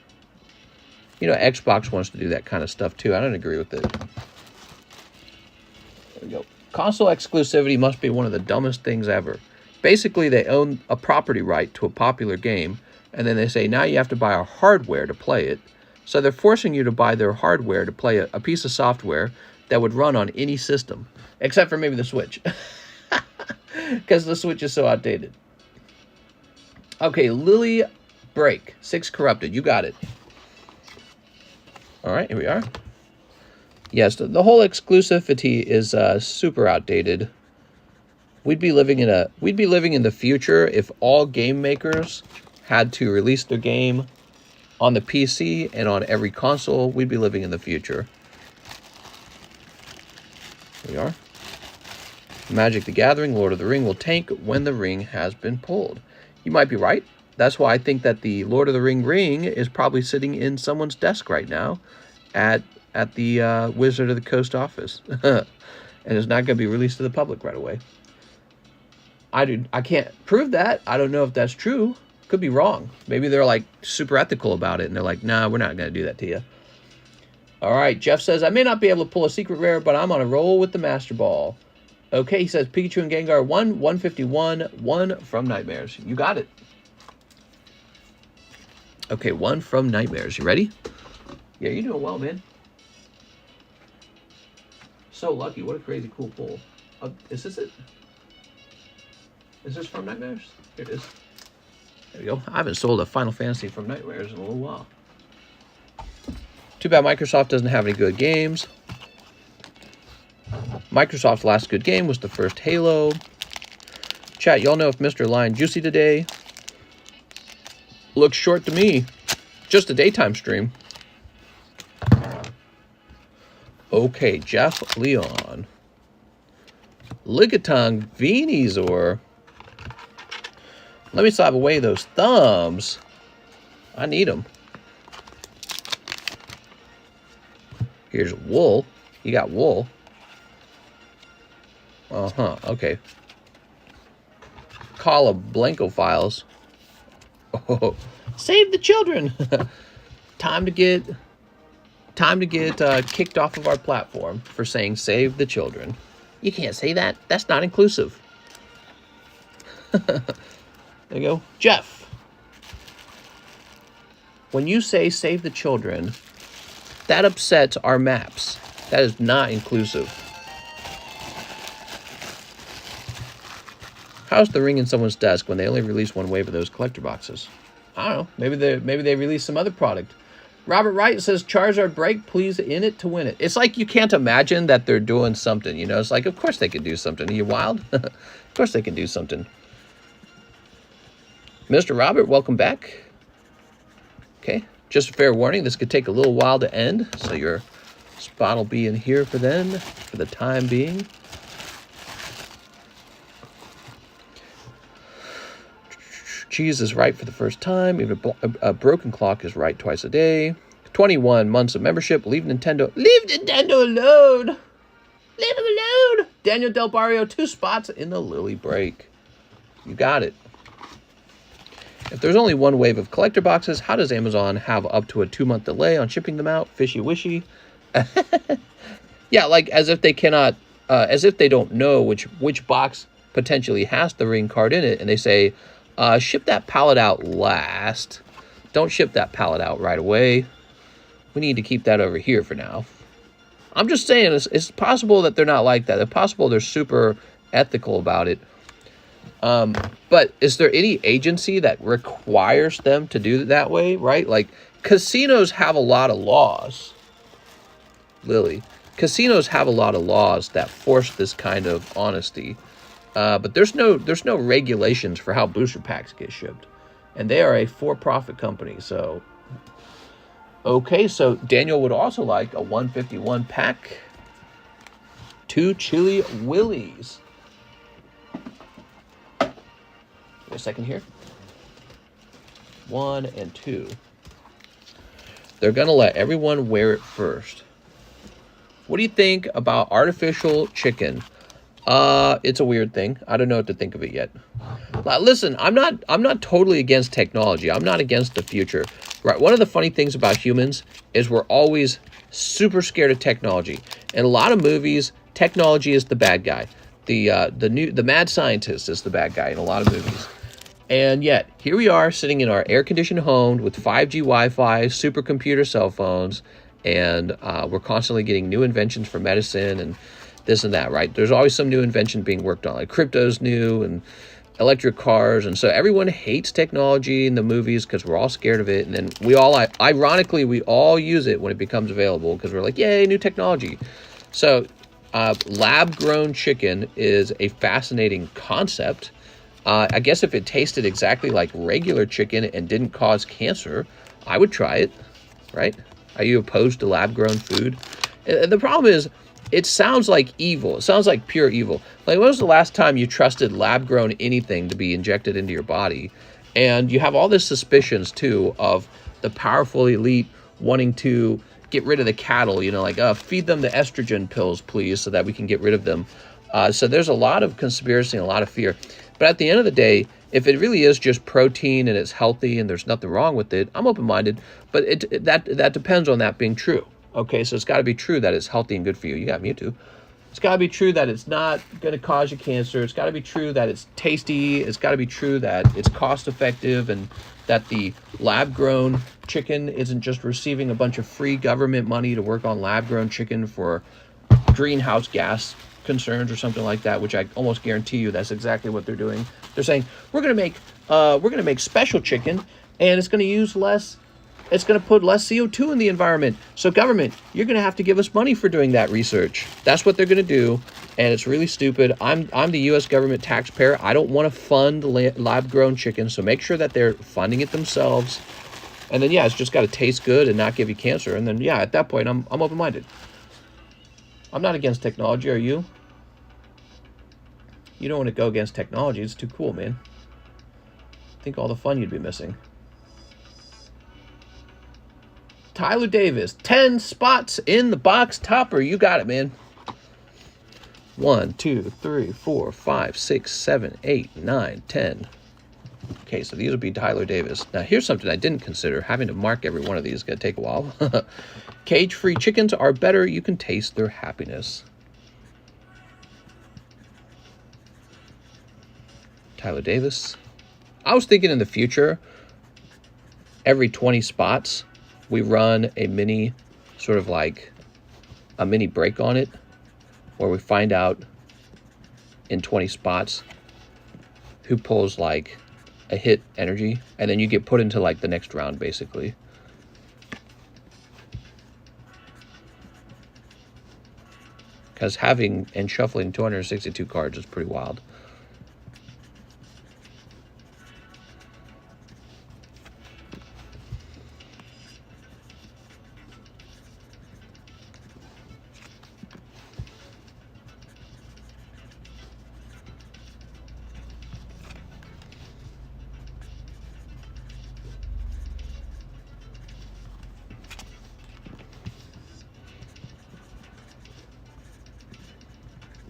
Speaker 1: You know, Xbox wants to do that kind of stuff, too. I don't agree with it. There we go. Console exclusivity must be one of the dumbest things ever. Basically, they own a property right to a popular game, and then they say, now you have to buy our hardware to play it. So they're forcing you to buy their hardware to play a piece of software that would run on any system, except for maybe the Switch. Because the Switch is so outdated. Okay, Lillie Break. 6 corrupted. You got it. All right, here we are. Yes, the whole exclusivity is super outdated. We'd be living in the future if all game makers had to release their game on the PC and on every console. We'd be living in the future. Here we are. Magic the Gathering, Lord of the Ring will tank when the ring has been pulled. You might be right. That's why I think that the Lord of the Ring ring is probably sitting in someone's desk right now at the Wizard of the Coast office. And it's not going to be released to the public right away. I can't prove that. I don't know if that's true. Could be wrong. Maybe they're like super ethical about it and they're like, nah, we're not going to do that to you. All right, Jeff says, I may not be able to pull a secret rare, but I'm on a roll with the Master Ball. Okay, he says Pikachu and Gengar 1, 151, 1 from Nightmares. You got it. Okay, 1 from Nightmares. You ready? Yeah, you're doing well, man. So lucky. What a crazy cool pull. Is this it? Is this from Nightmares? Here it is. There we go. I haven't sold a Final Fantasy from Nightmares in a little while. Too bad Microsoft doesn't have any good games. Microsoft's last good game was the first Halo. Chat, y'all know if Mr. Lion Juicy today? Looks short to me. Just a daytime stream. Okay, Jeff Leon. Lickitung Venusaur. Let me slap away those thumbs. I need them. Here's wool. You got wool. Uh-huh, okay. Call of Blanco files. Oh, save the children. Time to get kicked off of our platform for saying save the children. You can't say that. That's not inclusive. There you go. Jeff. When you say save the children, that upsets our maps. That is not inclusive. How's the ring in someone's desk when they only release one wave of those collector boxes? I don't know. Maybe they release some other product. Robert Wright says Charizard break, please in it to win it. It's like you can't imagine that they're doing something, you know? It's like, of course they could do something. Are you wild? Of course they can do something. Mr. Robert, welcome back. Okay, just a fair warning, this could take a little while to end, so your spot will be in here for the time being. Cheese is right for the first time. Even a broken clock is right twice a day. 21 months of membership. Leave Nintendo alone. Leave him alone. Daniel Del Barrio, 2 spots in the Lillie break. You got it. If there's only one wave of collector boxes, how does Amazon have up to a 2-month delay on shipping them out? Fishy wishy. Yeah, like as if they cannot, as if they don't know which box potentially has the ring card in it, and they say, ship that pallet out last. Don't ship that pallet out right away. We need to keep that over here for now. I'm just saying, it's possible that they're not like that. It's possible they're super ethical about it. But is there any agency that requires them to do it that way, right? Like, casinos have a lot of laws. Lillie. Casinos have a lot of laws that force this kind of honesty. But there's no regulations for how booster packs get shipped. And they are a for-profit company, so... Okay, so Daniel would also like a 151 pack. 2 Chili Willies. Wait a second here. 1 and 2. They're going to let everyone wear it first. What do you think about artificial chicken? It's a weird thing. I don't know what to think of it yet. Listen, I'm not totally against technology. I'm not against the future. Right. One of the funny things about humans is we're always super scared of technology. In a lot of movies, technology is the bad guy. The mad scientist is the bad guy in a lot of movies. And yet, here we are sitting in our air-conditioned home with 5G Wi-Fi, supercomputer cell phones, and we're constantly getting new inventions for medicine and this and that, right? There's always some new invention being worked on, like crypto's new and electric cars. And so everyone hates technology in the movies because we're all scared of it. And then we all, ironically, we all use it when it becomes available because we're like, yay, new technology. So lab-grown chicken is a fascinating concept. I guess if it tasted exactly like regular chicken and didn't cause cancer, I would try it, right? Are you opposed to lab-grown food? The problem is, it sounds like evil. It sounds like pure evil. Like, when was the last time you trusted lab-grown anything to be injected into your body? And you have all this suspicions, too, of the powerful elite wanting to get rid of the cattle, you know, like, feed them the estrogen pills, please, so that we can get rid of them. So there's a lot of conspiracy and a lot of fear. But at the end of the day, if it really is just protein and it's healthy and there's nothing wrong with it, I'm open-minded. But that depends on that being true. Okay, so it's got to be true that it's healthy and good for you. You got Mewtwo. It's got to be true that it's not going to cause you cancer. It's got to be true that it's tasty. It's got to be true that it's cost-effective and that the lab-grown chicken isn't just receiving a bunch of free government money to work on lab-grown chicken for greenhouse gas concerns or something like that, which I almost guarantee you that's exactly what they're doing. They're saying, we're going to make special chicken, and it's going to use less. It's going to put less CO2 in the environment. So government, you're going to have to give us money for doing that research. That's what they're going to do, and it's really stupid. I'm the U.S. government taxpayer. I don't want to fund lab-grown chicken, so make sure that they're funding it themselves. And then, yeah, it's just got to taste good and not give you cancer. And then, yeah, at that point, I'm open-minded. I'm not against technology, are you? You don't want to go against technology. It's too cool, man. Think all the fun you'd be missing. Tyler Davis, 10 spots in the box topper. You got it, man. 1, 2, 3, 4, 5, 6, 7, 8, 9, 10. Okay, so these will be Tyler Davis. Now, here's something I didn't consider. Having to mark every one of these is going to take a while. Cage-free chickens are better. You can taste their happiness. Tyler Davis. I was thinking in the future, every 20 spots, we run a mini, sort of like a mini break on it, where we find out in 20 spots who pulls like a hit energy, and then you get put into like the next round, basically. Because having and shuffling 262 cards is pretty wild.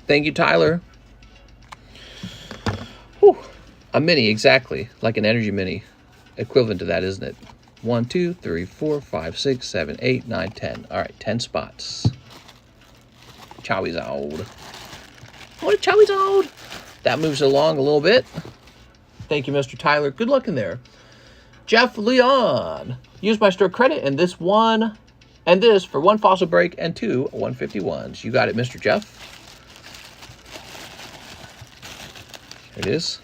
Speaker 1: Thank you, Tyler. Whew. A mini, exactly. Like an energy mini. Equivalent to that, isn't it? 1, 2, 3, 4, 5, 6, 7, 8, 9, 10. All right, 10 spots. Charizard. What a Charizard. That moves along a little bit. Thank you, Mr. Tyler. Good luck in there. Jeff Leon. Use my store credit and this one and this for 1 fossil break and 2 151s. You got it, Mr. Jeff. It is.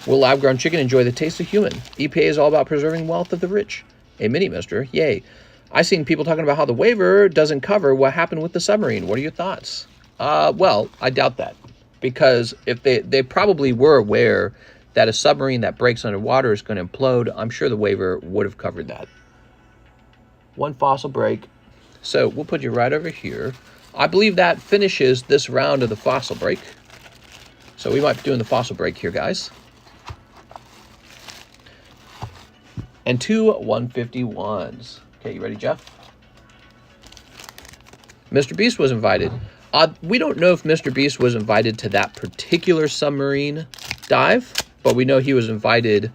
Speaker 1: Will lab-grown chicken enjoy the taste of human? EPA is all about preserving wealth of the rich. A mini mister. Yay. I've seen people talking about how the waiver doesn't cover what happened with the submarine. What are your thoughts? Well, I doubt that. Because if they probably were aware that a submarine that breaks underwater is going to implode, I'm sure the waiver would have covered that. 1 fossil break. So we'll put you right over here. I believe that finishes this round of the fossil break. So we might be doing the fossil break here, guys. And 2 151s. Okay, you ready, Jeff? Mr. Beast was invited. We don't know if Mr. Beast was invited to that particular submarine dive, but we know he was invited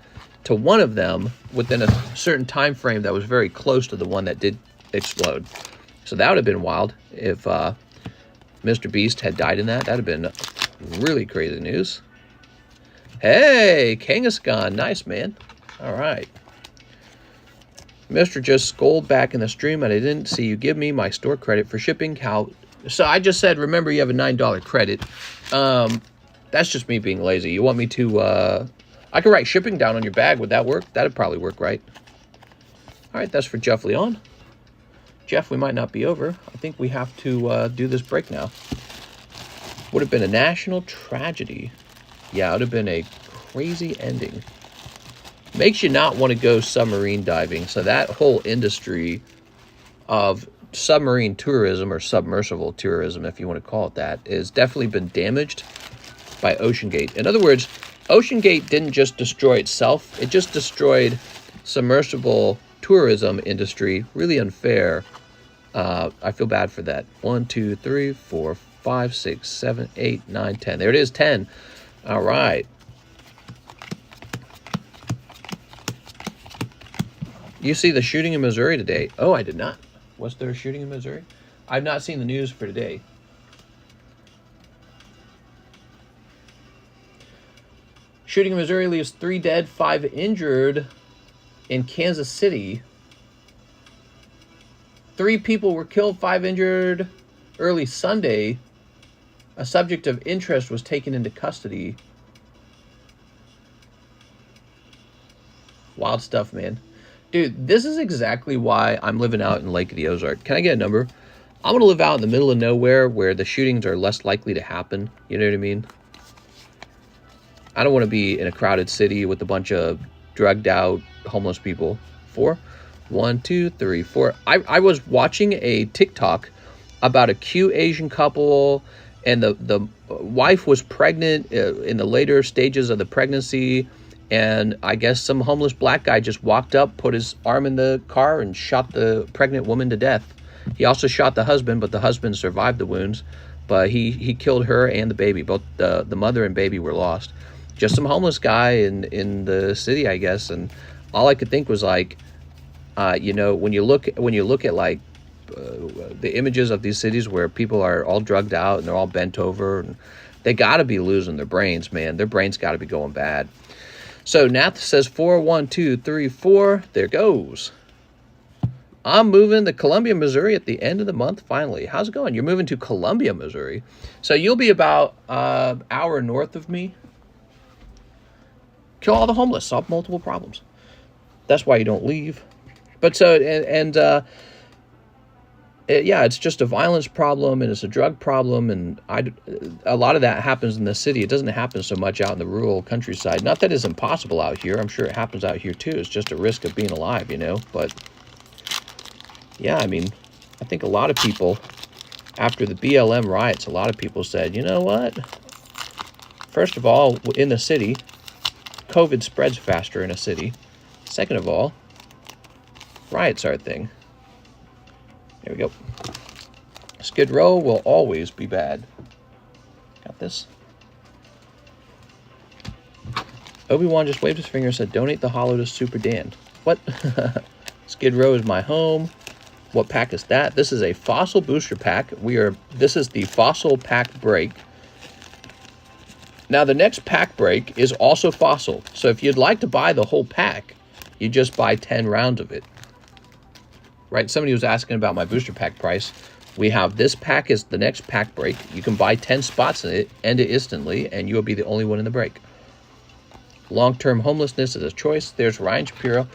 Speaker 1: to one of them within a certain time frame that was very close to the one that did explode. So that would have been wild if Mr. Beast had died in that. That would have been really crazy news. Hey, Kangaskhan. Nice, man. All right. Mr. just scolded back in the stream, and I didn't see you give me my store credit for shipping. How? So I just said, remember, you have a $9 credit. That's just me being lazy. You want me to... I could write shipping down on your bag. Would that work? That'd probably work, right? All right, that's for Jeff Leon. Jeff, we might not be over. I think we have to do this break now. Would have been a national tragedy. Yeah, it would have been a crazy ending. Makes you not want to go submarine diving. So that whole industry of submarine tourism, or submersible tourism, if you want to call it that, has definitely been damaged by OceanGate. In other words, OceanGate didn't just destroy itself. It just destroyed submersible tourism industry. Really unfair. I feel bad for that. 1, 2, 3, 4, 5, 6, 7, 8, 9, 10. There it is, 10. All right. You see the shooting in Missouri today. Oh, I did not. Was there a shooting in Missouri? I've not seen the news for today. Shooting in Missouri leaves 3 dead, 5 injured in Kansas City. 3 people were killed, 5 injured early Sunday. A subject of interest was taken into custody. Wild stuff, man. Dude, this is exactly why I'm living out in Lake of the Ozark. Can I get a number? I'm going to live out in the middle of nowhere where the shootings are less likely to happen. You know what I mean? I don't want to be in a crowded city with a bunch of drugged out homeless people. 4, 1, 2, 3, 4. I was watching a TikTok about a cute Asian couple, and the wife was pregnant in the later stages of the pregnancy, And I guess some homeless black guy just walked up, put his arm in the car, and shot the pregnant woman to death. He also shot the husband, but the husband survived the wounds. But he killed her and the baby. Both the mother and baby were lost. Just some homeless guy in the city, I guess. And all I could think was like, you know, when you look at like the images of these cities where people are all drugged out and they're all bent over, and they got to be losing their brains, man. Their brains got to be going bad. So Nath says 4, 1, 2, 3, 4. There goes. I'm moving to Columbia, Missouri at the end of the month, finally. How's it going? You're moving to Columbia, Missouri. So you'll be about an hour north of me. Kill all the homeless. Solve multiple problems. That's why you don't leave. But so, yeah, it's just a violence problem, and it's a drug problem, and a lot of that happens in the city. It doesn't happen so much out in the rural countryside. Not that it's impossible out here. I'm sure it happens out here too. It's just a risk of being alive, you know. But yeah, I mean, I think a lot of people, after the BLM riots, a lot of people said, you know what? First of all, in the city, COVID spreads faster in a city. Second of all, riots are a thing. There we go. Skid Row will always be bad. Got this. Obi-Wan just waved his finger and said, donate the hollow to Super Dan. What? Skid Row is my home. What pack is that? This is a fossil booster pack. This is the fossil pack break. Now the next pack break is also fossil. So if you'd like to buy the whole pack, you just buy 10 rounds of it. Right, somebody was asking about my booster pack price. We have this pack is the next pack break. You can buy 10 spots in it, end it instantly, and you'll be the only one in the break. Long-term homelessness is a choice. There's Ryan Shapiro.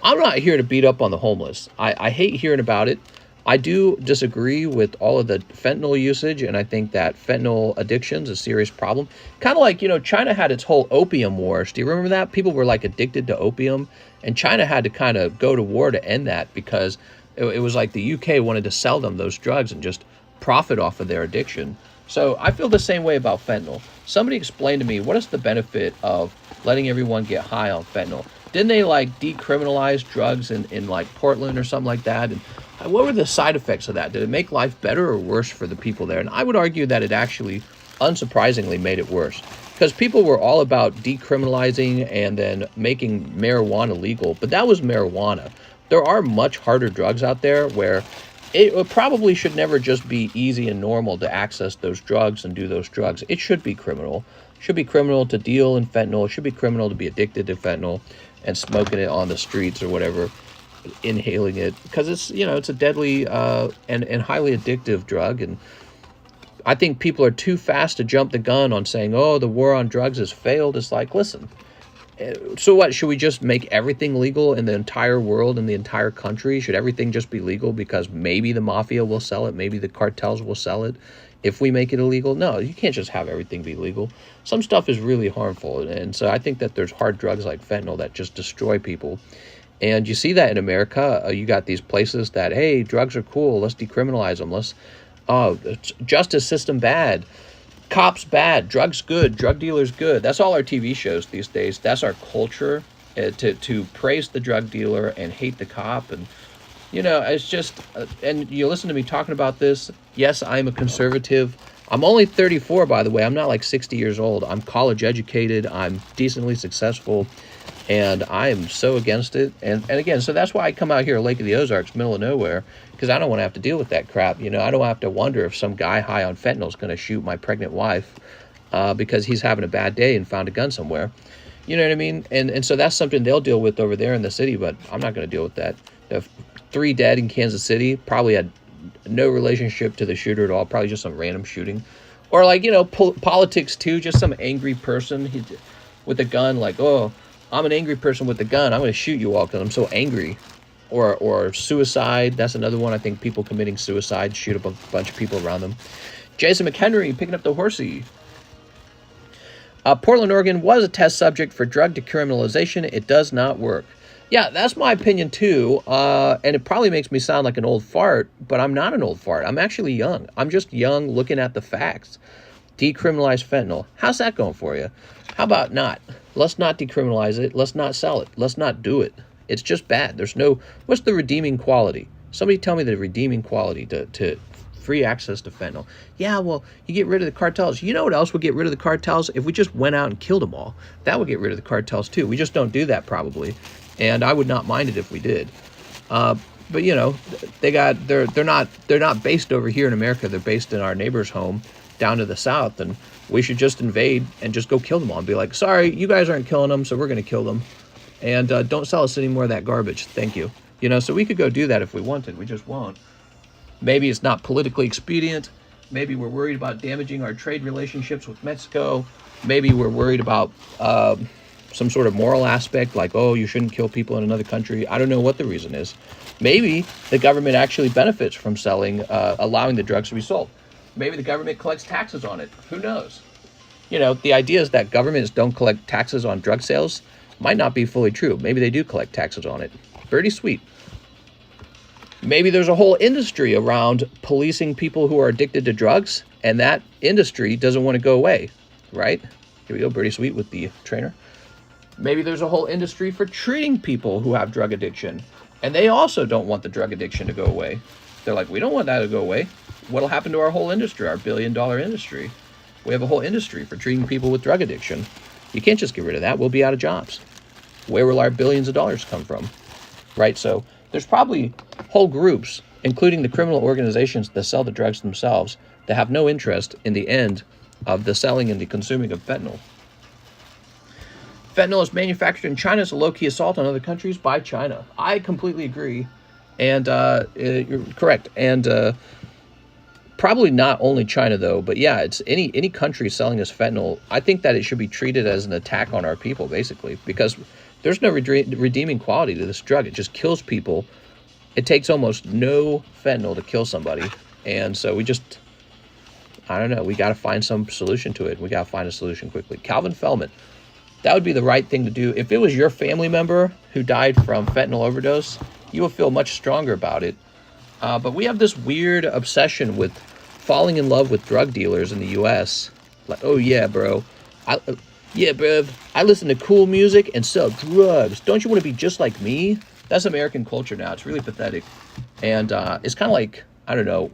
Speaker 1: I'm not here to beat up on the homeless. I hate hearing about it. I do disagree with all of the fentanyl usage, and I think that fentanyl addiction is a serious problem. Kind of like, you know, China had its whole opium wars. Do you remember that? People were like addicted to opium, and China had to kind of go to war to end that because it was like the UK wanted to sell them those drugs and just profit off of their addiction. So I feel the same way about fentanyl. Somebody explained to me, what is the benefit of letting everyone get high on fentanyl? Didn't they like decriminalize drugs in like Portland or something like that? And what were the side effects of that? Did it make life better or worse for the people there? And I would argue that it actually, unsurprisingly, made it worse. Because people were all about decriminalizing and then making marijuana legal. But that was marijuana. There are much harder drugs out there where it probably should never just be easy and normal to access those drugs and do those drugs. It should be criminal. It should be criminal to deal in fentanyl. It should be criminal to be addicted to fentanyl and smoking it on the streets or whatever, inhaling it. Because it's, you know, it's a deadly and highly addictive drug. And I think people are too fast to jump the gun on saying, oh, the war on drugs has failed. It's like, listen, so what, should we just make everything legal in the entire world, in the entire country? Should everything just be legal because maybe the mafia will sell it, maybe the cartels will sell it if we make it illegal? No, you can't just have everything be legal. Some stuff is really harmful, and so I think that there's hard drugs like fentanyl that just destroy people. And you see that in America. You got these places that, hey, drugs are cool, let's decriminalize them, let's justice system bad, cops bad, drugs good, drug dealers good. That's all our TV shows these days. That's our culture, to praise the drug dealer and hate the cop. And you know, it's just and you listen to me talking about this. Yes, I'm a conservative. I'm only 34, by the way. I'm not like 60 years old. I'm college educated. I'm decently successful, and I am so against it. And again, so that's why I come out here, Lake of the Ozarks, middle of nowhere, because I don't want to have to deal with that crap. You know, I don't have to wonder if some guy high on fentanyl is going to shoot my pregnant wife because he's having a bad day and found a gun somewhere. You know what I mean? And so that's something they'll deal with over there in the city, but I'm not going to deal with that. 3 dead in Kansas City, probably had no relationship to the shooter at all, probably just some random shooting. Or like, you know, politics too, just some angry person with a gun, like, oh, I'm an angry person with a gun, I'm going to shoot you all because I'm so angry. Or suicide, that's another one. I think people committing suicide shoot up a bunch of people around them. Jason McHenry picking up the horsey. Portland, Oregon was a test subject for drug decriminalization. It does not work. Yeah, that's my opinion too, and it probably makes me sound like an old fart, but I'm not an old fart. I'm actually young. I'm just young looking at the facts. Decriminalize fentanyl. How's that going for you? How about not? Let's not decriminalize it. Let's not sell it. Let's not do it. It's just bad. There's no... What's the redeeming quality? Somebody tell me the redeeming quality to free access to fentanyl. Yeah, well, you get rid of the cartels. You know what else would get rid of the cartels? If we just went out and killed them all. That would get rid of the cartels too. We just don't do that probably. And I would not mind it if we did. But you know, they're not based over here in America. They're based in our neighbor's home down to the south, and we should just invade and just go kill them all and be like, sorry, you guys aren't killing them, so we're going to kill them. And don't sell us any more of that garbage. Thank you. You know, so we could go do that if we wanted. We just won't. Maybe it's not politically expedient. Maybe we're worried about damaging our trade relationships with Mexico. Maybe we're worried about some sort of moral aspect, like, oh, you shouldn't kill people in another country. I don't know what the reason is. Maybe the government actually benefits from selling, allowing the drugs to be sold. Maybe the government collects taxes on it. Who knows? You know, the idea is that governments don't collect taxes on drug sales might not be fully true. Maybe they do collect taxes on it. Pretty sweet. Maybe there's a whole industry around policing people who are addicted to drugs, and that industry doesn't want to go away, right? Here we go, pretty sweet with the trainer. Maybe there's a whole industry for treating people who have drug addiction, and they also don't want the drug addiction to go away. They're like, we don't want that to go away. What'll happen to our whole industry, our billion-dollar industry? We have a whole industry for treating people with drug addiction. You can't just get rid of that. We'll be out of jobs. Where will our billions of dollars come from? Right? So there's probably whole groups, including the criminal organizations that sell the drugs themselves, that have no interest in the end of the selling and the consuming of fentanyl. Fentanyl is manufactured in China as a low-key assault on other countries by China. I completely agree. And you're correct. And probably not only China, though, but yeah, it's any country selling this fentanyl. I think that it should be treated as an attack on our people, basically, because there's no redeeming quality to this drug. It just kills people. It takes almost no fentanyl to kill somebody. And so we just, I don't know, we got to find some solution to it. We got to find a solution quickly. Calvin Fellman, that would be the right thing to do. If it was your family member who died from fentanyl overdose, you will feel much stronger about it. But we have this weird obsession with falling in love with drug dealers in the U.S. Like, oh yeah, bro. Yeah, bro. I listen to cool music and sell drugs. Don't you want to be just like me? That's American culture now. It's really pathetic. And it's kind of like, I don't know.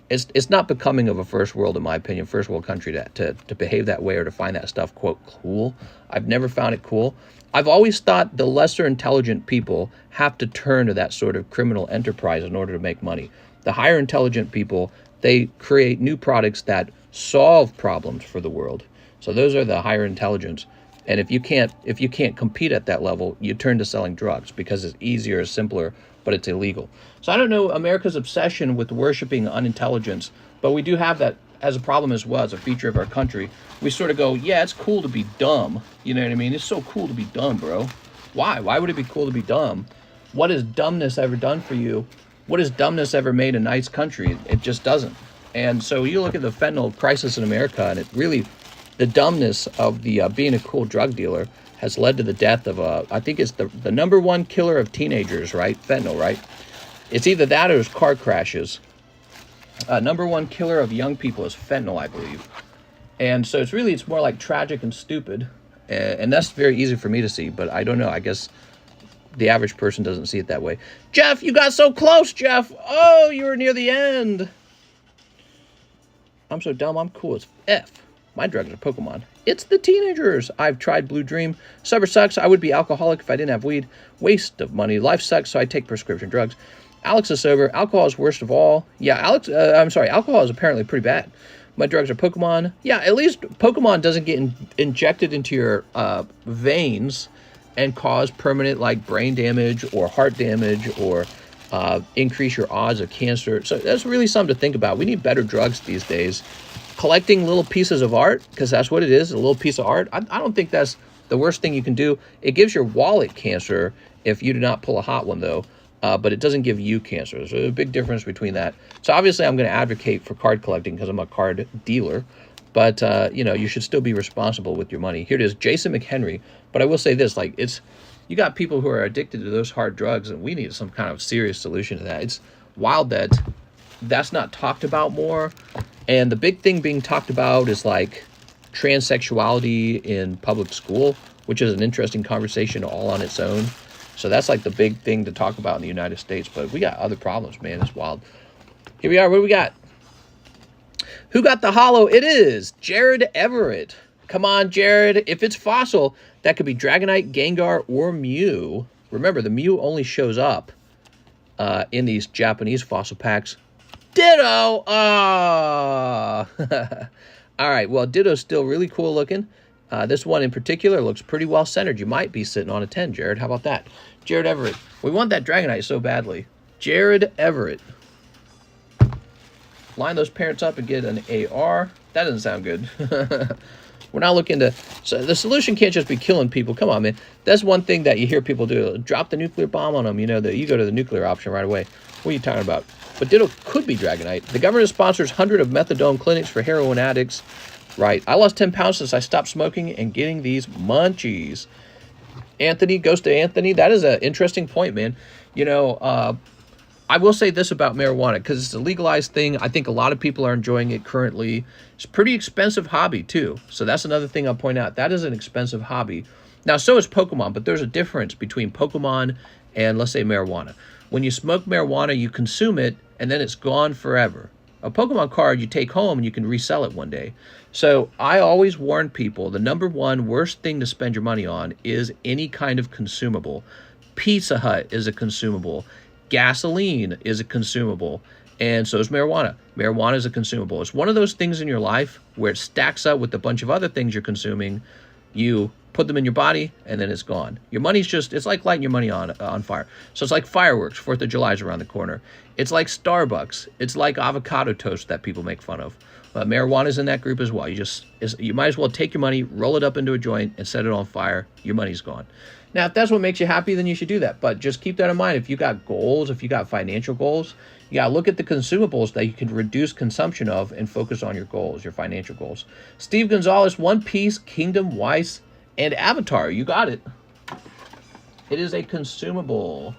Speaker 1: It's not becoming of a first world, in my opinion, first world country to behave that way or to find that stuff, quote, cool. I've never found it cool. I've always thought the lesser intelligent people have to turn to that sort of criminal enterprise in order to make money. The higher intelligent people, they create new products that solve problems for the world. So those are the higher intelligence. And if you can't compete at that level, you turn to selling drugs because it's easier, simpler, but it's illegal. So I don't know America's obsession with worshiping unintelligence, but we do have that as a problem as well, as a feature of our country. We sort of go, yeah, it's cool to be dumb. You know what I mean? It's so cool to be dumb, bro. Why? Why would it be cool to be dumb? What has dumbness ever done for you? What has dumbness ever made a nice country? It just doesn't. And so you look at the fentanyl crisis in America, and it really, the dumbness of the being a cool drug dealer has led to the death of, I think it's the number one killer of teenagers, right? Fentanyl, right? It's either that or it's car crashes. Number one killer of young people is fentanyl, I believe. And so it's more like tragic and stupid. And that's very easy for me to see, but I don't know. I guess the average person doesn't see it that way. Jeff, you got so close, Jeff. Oh, you were near the end. I'm so dumb, I'm cool as F. My drugs are Pokemon. It's the teenagers. I've tried Blue Dream. Sober sucks. I would be alcoholic if I didn't have weed. Waste of money. Life sucks, so I take prescription drugs. Alex is sober. Alcohol is worst of all. Yeah, Alex, I'm sorry. Alcohol is apparently pretty bad. My drugs are Pokemon. Yeah, at least Pokemon doesn't get injected into your veins and cause permanent, like, brain damage or heart damage or increase your odds of cancer. So that's really something to think about. We need better drugs these days. Collecting little pieces of art, because that's what it is, a little piece of art. I don't think that's the worst thing you can do. It gives your wallet cancer if you do not pull a hot one, though. But it doesn't give you cancer. There's a big difference between that. So obviously I'm going to advocate for card collecting because I'm a card dealer. But, you know, you should still be responsible with your money. Here it is, Jason McHenry. But I will say this, like, you got people who are addicted to those hard drugs, and we need some kind of serious solution to that. It's wild that that's not talked about more. And the big thing being talked about is like transsexuality in public school, which is an interesting conversation all on its own. So that's like the big thing to talk about in the United States. But we got other problems, man. It's wild. Here we are. What do we got? Who got the holo? It is Jared Everett. Come on, Jared. If it's fossil, that could be Dragonite, Gengar, or Mew. Remember, the Mew only shows up in these Japanese fossil packs. Ditto! Ah! All right, well, Ditto's still really cool looking. This one in particular looks pretty well centered. You might be sitting on a 10, Jared. How about that? Jared Everett. We want that Dragonite so badly. Jared Everett. Line those parents up and get an AR. That doesn't sound good. We're not looking to... So the solution can't just be killing people. Come on, man. That's one thing that you hear people do. Drop the nuclear bomb on them. You know, you go to the nuclear option right away. What are you talking about? But Ditto could be Dragonite. The government sponsors hundreds of methadone clinics for heroin addicts. Right. I lost 10 pounds since I stopped smoking and getting these munchies. Anthony, goes to Anthony. That is an interesting point, man. You know, I will say this about marijuana, because it's a legalized thing. I think a lot of people are enjoying it currently. It's a pretty expensive hobby, too. So that's another thing I'll point out. That is an expensive hobby. Now, so is Pokemon, but there's a difference between Pokemon and, let's say, marijuana. When you smoke marijuana, you consume it, and then it's gone forever. A Pokemon card you take home, and you can resell it one day. So I always warn people, the number one worst thing to spend your money on is any kind of consumable. Pizza Hut is a consumable. Gasoline is a consumable, and so is marijuana. Marijuana is a consumable. It's one of those things in your life where it stacks up with a bunch of other things you're consuming. You put them in your body, and then it's gone. Your money's just, it's like lighting your money on fire. So it's like fireworks. 4th of July is around the corner. It's like Starbucks. It's like avocado toast that people make fun of. Marijuana's in that group as well. You might as well take your money, roll it up into a joint, and set it on fire. Your money's gone. Now, if that's what makes you happy, then you should do that. But just keep that in mind. If you got goals, if you got financial goals, you got to look at the consumables that you can reduce consumption of and focus on your goals, your financial goals. Steve Gonzalez, One Piece, Kingdom, Weiss, and Avatar. You got it. It is a consumable.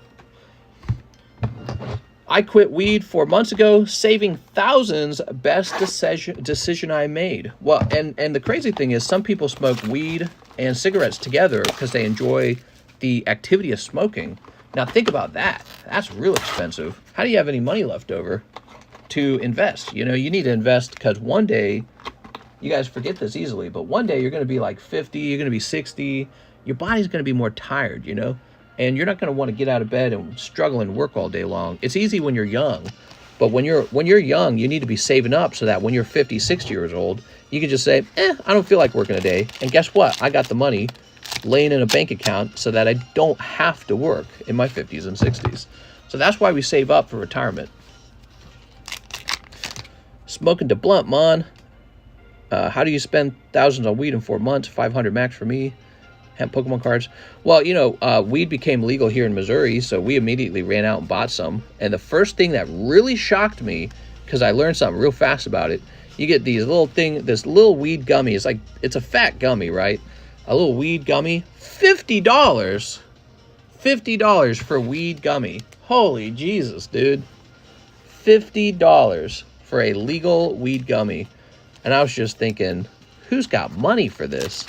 Speaker 1: I quit weed 4 months ago, saving thousands. Best decision I made. Well, and the crazy thing is some people smoke weed and cigarettes together because they enjoy the activity of smoking. Now think about that. That's real expensive. How do you have any money left over to invest? You know, you need to invest because one day, you guys forget this easily, but one day you're going to be like 50, you're going to be 60. Your body's going to be more tired, you know? And you're not going to want to get out of bed and struggle and work all day long. It's easy when you're young, but when you're young, you need to be saving up so that when you're 50, 60 years old, you can just say, I don't feel like working a day. And guess what? I got the money laying in a bank account so that I don't have to work in my 50s and 60s. So that's why we save up for retirement. Smoking to blunt, man. How do you spend thousands on weed in 4 months? 500 max for me. Hemp Pokemon cards. Well, you know, weed became legal here in Missouri, so we immediately ran out and bought some. And the first thing that really shocked me, because I learned something real fast about it, you get these this little weed gummy. It's like, it's a fat gummy, right? A little weed gummy. $50. $50 for weed gummy. Holy Jesus, dude. $50 for a legal weed gummy. And I was just thinking, who's got money for this?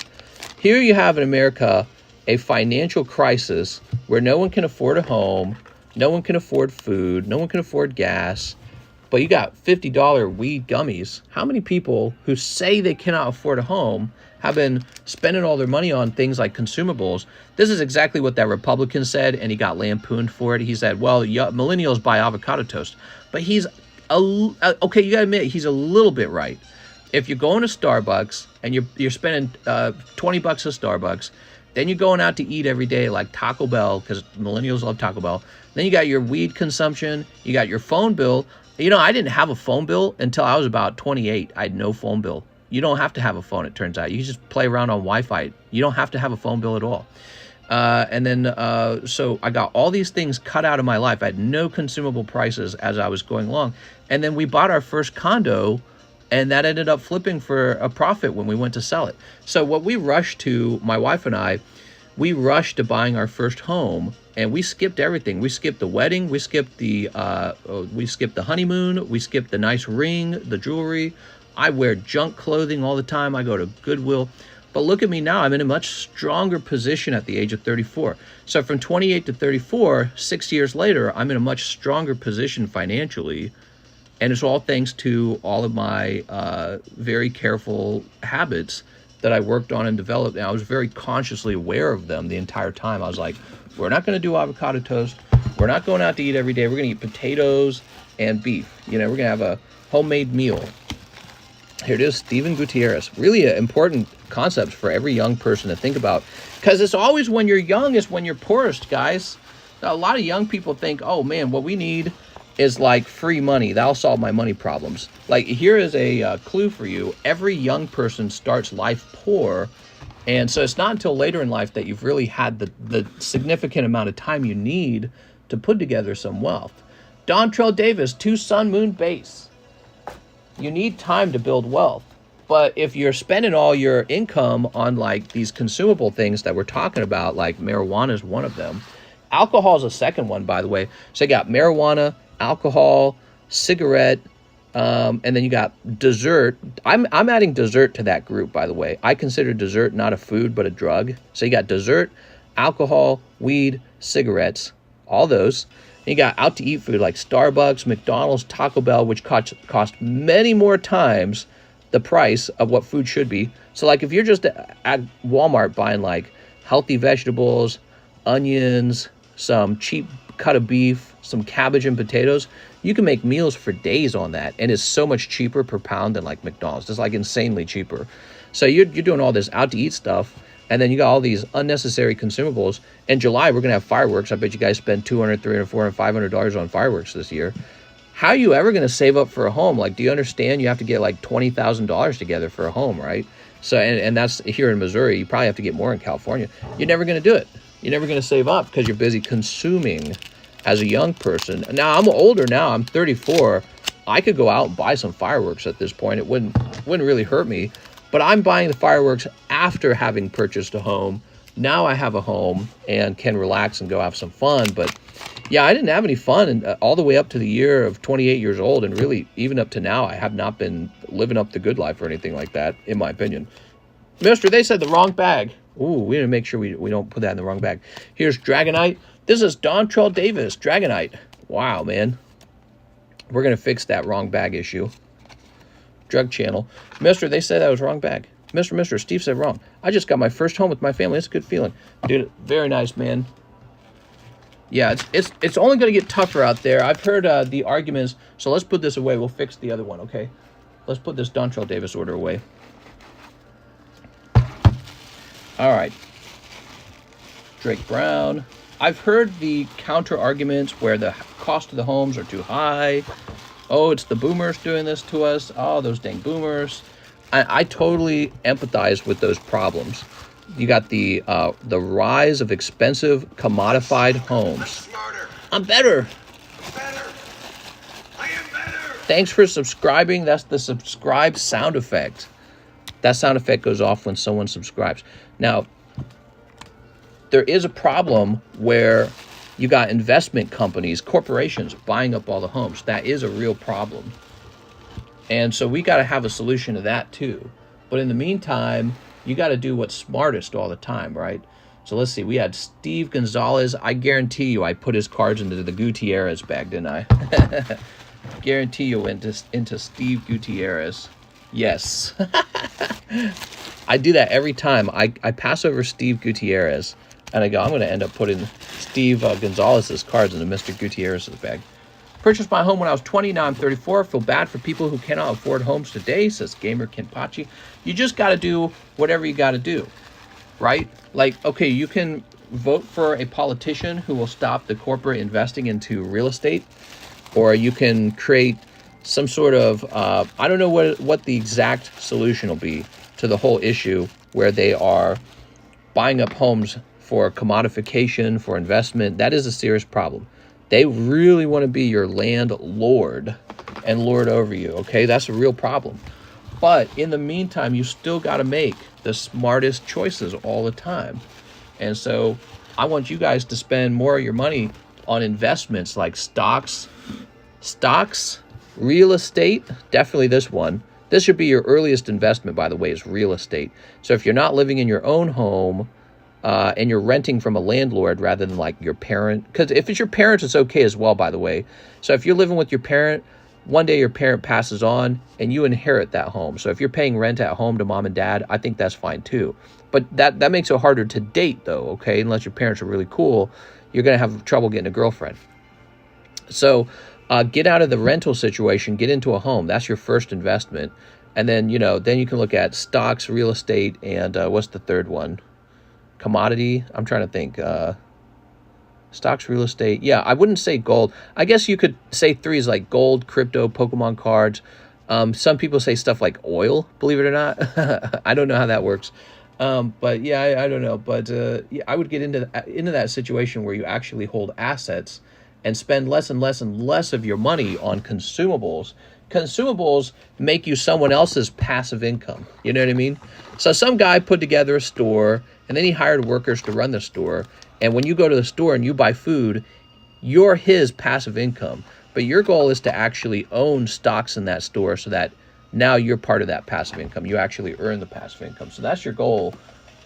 Speaker 1: Here you have in America a financial crisis where no one can afford a home, no one can afford food, no one can afford gas, but you got $50 weed gummies. How many people who say they cannot afford a home have been spending all their money on things like consumables? This is exactly what that Republican said, and he got lampooned for it. He said, well, millennials buy avocado toast. But he's, okay, you gotta admit, he's a little bit right. If you're going to Starbucks and you're spending $20 at Starbucks, then you're going out to eat every day like Taco Bell, because millennials love Taco Bell. Then you got your weed consumption, you got your phone bill. You know, I didn't have a phone bill until I was about 28. I had no phone bill. You don't have to have a phone, it turns out. You just play around on Wi-Fi. You don't have to have a phone bill at all. So I got all these things cut out of my life. I had no consumable prices as I was going along. And then we bought our first condo, and that ended up flipping for a profit when we went to sell it. So what we rushed to, my wife and I, we rushed to buying our first home and we skipped everything. We skipped the wedding, we skipped the honeymoon, we skipped the nice ring, the jewelry. I wear junk clothing all the time. I go to Goodwill. But look at me now. I'm in a much stronger position at the age of 34. So from 28 to 34, 6 years later, I'm in a much stronger position financially. And it's all thanks to all of my very careful habits that I worked on and developed. And I was very consciously aware of them the entire time. I was like, we're not going to do avocado toast. We're not going out to eat every day. We're going to eat potatoes and beef. You know, we're going to have a homemade meal. Here it is, Steven Gutierrez. Really important concepts for every young person to think about. Because it's always when you're young is when you're poorest, guys. A lot of young people think, oh man, what we need is like free money. That'll solve my money problems. Like, here is a clue for you. Every young person starts life poor. And so it's not until later in life that you've really had the significant amount of time you need to put together some wealth. Dontrell Davis, 2 Sun Moon base. You need time to build wealth. But if you're spending all your income on like these consumable things that we're talking about, like marijuana is one of them. Alcohol is a second one, by the way. So you got marijuana, alcohol, cigarette, and then you got dessert. I'm adding dessert to that group, by the way. I consider dessert not a food, but a drug. So you got dessert, alcohol, weed, cigarettes, all those. You got out to eat food like Starbucks, McDonald's, Taco Bell, which cost many more times the price of what food should be. So like if you're just at Walmart buying like healthy vegetables, onions, some cheap cut of beef, some cabbage and potatoes, you can make meals for days on that. And it's so much cheaper per pound than like McDonald's. It's like insanely cheaper. So you're doing all this out to eat stuff. And then you got all these unnecessary consumables. In July, we're going to have fireworks. I bet you guys spend $200, $300, $400, $500 on fireworks this year. How are you ever going to save up for a home? Like, do you understand you have to get like $20,000 together for a home, right? So, and that's here in Missouri. You probably have to get more in California. You're never going to do it. You're never going to save up because you're busy consuming as a young person. Now, I'm older now. I'm 34. I could go out and buy some fireworks at this point. It wouldn't really hurt me. But I'm buying the fireworks after having purchased a home. Now I have a home and can relax and go have some fun. But yeah, I didn't have any fun all the way up to the year of 28 years old. And really, even up to now, I have not been living up the good life or anything like that, in my opinion. Mister, they said the wrong bag. Ooh, we need to make sure we don't put that in the wrong bag. Here's Dragonite. This is Dontrell Davis, Dragonite. Wow, man. We're going to fix that wrong bag issue. Drug channel. Mister, they said that was wrong bag. Mister, Steve said wrong. I just got my first home with my family. It's a good feeling. Dude, very nice, man. Yeah, it's only going to get tougher out there. I've heard the arguments. So let's put this away. We'll fix the other one, okay? Let's put this Dontrell Davis order away. All right. Drake Brown. I've heard the counter arguments where the cost of the homes are too high. Oh, it's the boomers doing this to us. Oh, those dang boomers. I totally empathize with those problems. You got the rise of expensive, commodified homes. I'm better. I am better. Thanks for subscribing. That's the subscribe sound effect. That sound effect goes off when someone subscribes. Now, there is a problem where you got investment companies, corporations buying up all the homes. That is a real problem. And so we got to have a solution to that too. But in the meantime, you got to do what's smartest all the time, right? So let's see. We had Steve Gonzalez. I guarantee you I put his cards into the Gutierrez bag, didn't I? Guarantee you went into Steve Gutierrez. Yes. I do that every time. I pass over Steve Gutierrez. And I go, I'm going to end up putting Steve Gonzalez's cards into Mr. Gutierrez's bag. Purchased my home when I was 20. Now I'm 34. Feel bad for people who cannot afford homes today, says Gamer Kenpachi. You just got to do whatever you got to do, right? Like, okay, you can vote for a politician who will stop the corporate investing into real estate, or you can create some sort of, I don't know what the exact solution will be to the whole issue where they are buying up homes for commodification, for investment. That is a serious problem. They really want to be your landlord and lord over you, okay? That's a real problem. But in the meantime, you still got to make the smartest choices all the time. And so I want you guys to spend more of your money on investments like stocks, real estate, definitely this one. This should be your earliest investment, by the way, is real estate. So if you're not living in your own home and you're renting from a landlord rather than like your parent, because if it's your parents, it's okay as well, by the way. So if you're living with your parent, one day your parent passes on and you inherit that home. So if you're paying rent at home to mom and dad, I think that's fine too. But that makes it harder to date though, okay? Unless your parents are really cool, you're going to have trouble getting a girlfriend. So get out of the rental situation, get into a home. That's your first investment. And then, you know, then you can look at stocks, real estate, and what's the third one? Commodity. I'm trying to think. Stocks, real estate. Yeah, I wouldn't say gold. I guess you could say three is like gold, crypto, Pokemon cards. Some people say stuff like oil, believe it or not. I don't know how that works. But yeah, I don't know. But yeah, I would get into that situation where you actually hold assets and spend less and less and less of your money on consumables. Consumables make you someone else's passive income. You know what I mean? So some guy put together a store, and then he hired workers to run the store. And when you go to the store and you buy food, you're his passive income. But your goal is to actually own stocks in that store so that now you're part of that passive income. You actually earn the passive income. So that's your goal,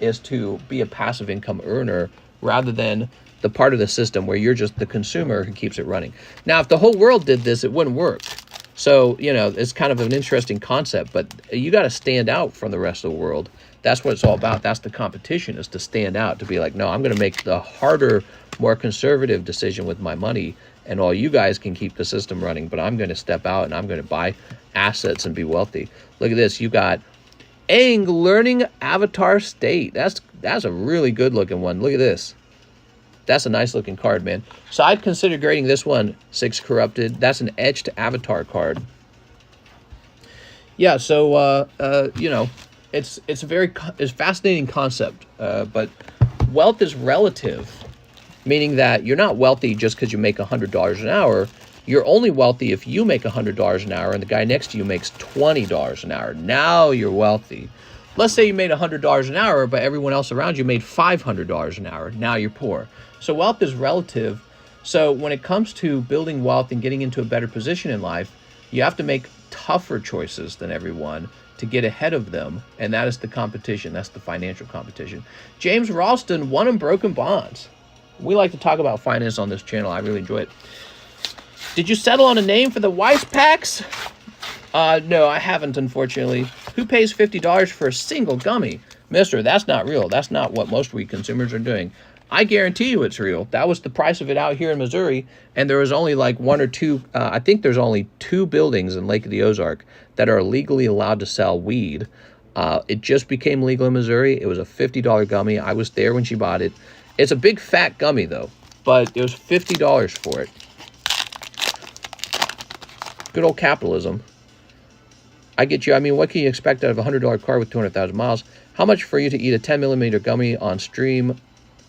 Speaker 1: is to be a passive income earner rather than the part of the system where you're just the consumer who keeps it running. Now, if the whole world did this, it wouldn't work. So, you know, it's kind of an interesting concept, but you got to stand out from the rest of the world. That's what it's all about. That's the competition, is to stand out, to be like, no, I'm going to make the harder, more conservative decision with my money, and all you guys can keep the system running, but I'm going to step out and I'm going to buy assets and be wealthy. Look at this. You got Aang Learning Avatar State. That's a really good looking one. Look at this. That's a nice looking card, man. So I'd consider grading this one 6 corrupted. That's an etched avatar card. Yeah, so you know, it's a fascinating concept, but wealth is relative, meaning that you're not wealthy just because you make $100 an hour. You're only wealthy if you make $100 an hour and the guy next to you makes $20 an hour. Now you're wealthy. Let's say you made $100 an hour, but everyone else around you made $500 an hour. Now you're poor. So wealth is relative. So when it comes to building wealth and getting into a better position in life, you have to make tougher choices than everyone to get ahead of them. And that is the competition. That's the financial competition. James Ralston, One Unbroken Bonds. We like to talk about finance on this channel. I really enjoy it. Did you settle on a name for the Weiss packs? No, I haven't, unfortunately. Who pays $50 for a single gummy? Mister, that's not real. That's not what most weed consumers are doing. I guarantee you it's real. That was the price of it out here in Missouri, and there was only like one or two, I think there's only 2 buildings in Lake of the Ozark that are legally allowed to sell weed. It just became legal in Missouri. It was a $50 gummy. I was there when she bought it. It's a big fat gummy though, but it was $50 for it. Good old capitalism. I get you. I mean, what can you expect out of a $100 car with 200,000 miles? How much for you to eat a 10mm gummy on stream?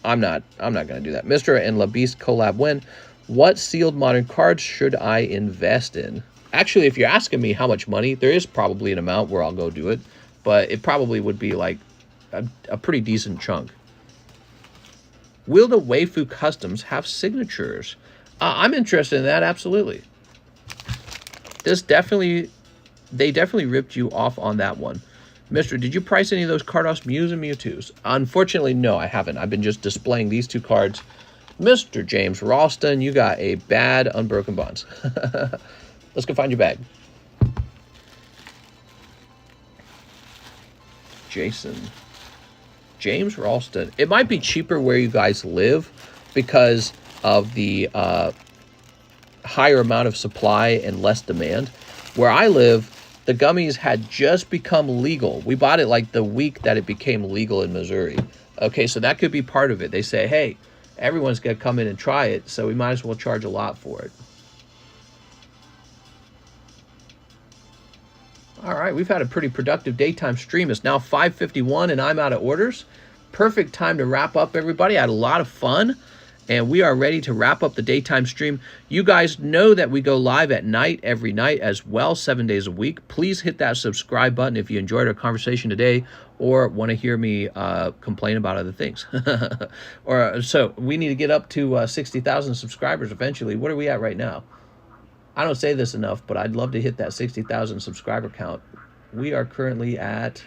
Speaker 1: I'm not going to do that. Mr. and La Beast collab when? What sealed modern cards should I invest in? Actually, if you're asking me how much money, there is probably an amount where I'll go do it, but it probably would be like a pretty decent chunk. Will the Waifu customs have signatures? I'm interested in that, absolutely. They definitely ripped you off on that one. Mister, did you price any of those Cardos Mews and Mewtwo's? Unfortunately, no, I haven't. I've been just displaying these 2 cards. Mr. James Ralston, you got a bad Unbroken Bonds. Let's go find your bag. Jason. James Ralston. It might be cheaper where you guys live because of the higher amount of supply and less demand. Where I live, the gummies had just become legal. We bought it like the week that it became legal in Missouri. Okay, so that could be part of it. They say, hey, everyone's going to come in and try it, so we might as well charge a lot for it. All right, we've had a pretty productive daytime stream. It's now 5:51 and I'm out of orders. Perfect time to wrap up, everybody. I had a lot of fun. And we are ready to wrap up the daytime stream. You guys know that we go live at night every night as well, 7 days a week. Please hit that subscribe button if you enjoyed our conversation today or want to hear me complain about other things. So we need to get up to 60,000 subscribers eventually. What are we at right now? I don't say this enough, but I'd love to hit that 60,000 subscriber count. We are currently at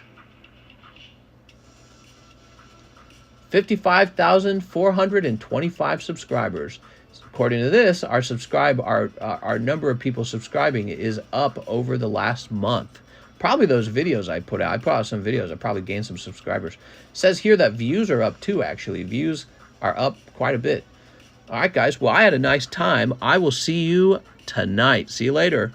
Speaker 1: 55,425 subscribers. According to this, our number of people subscribing is up over the last month. Probably those videos I put out. I put out some videos. I probably gained some subscribers. It says here that views are up too, actually. Views are up quite a bit. All right, guys. Well, I had a nice time. I will see you tonight. See you later.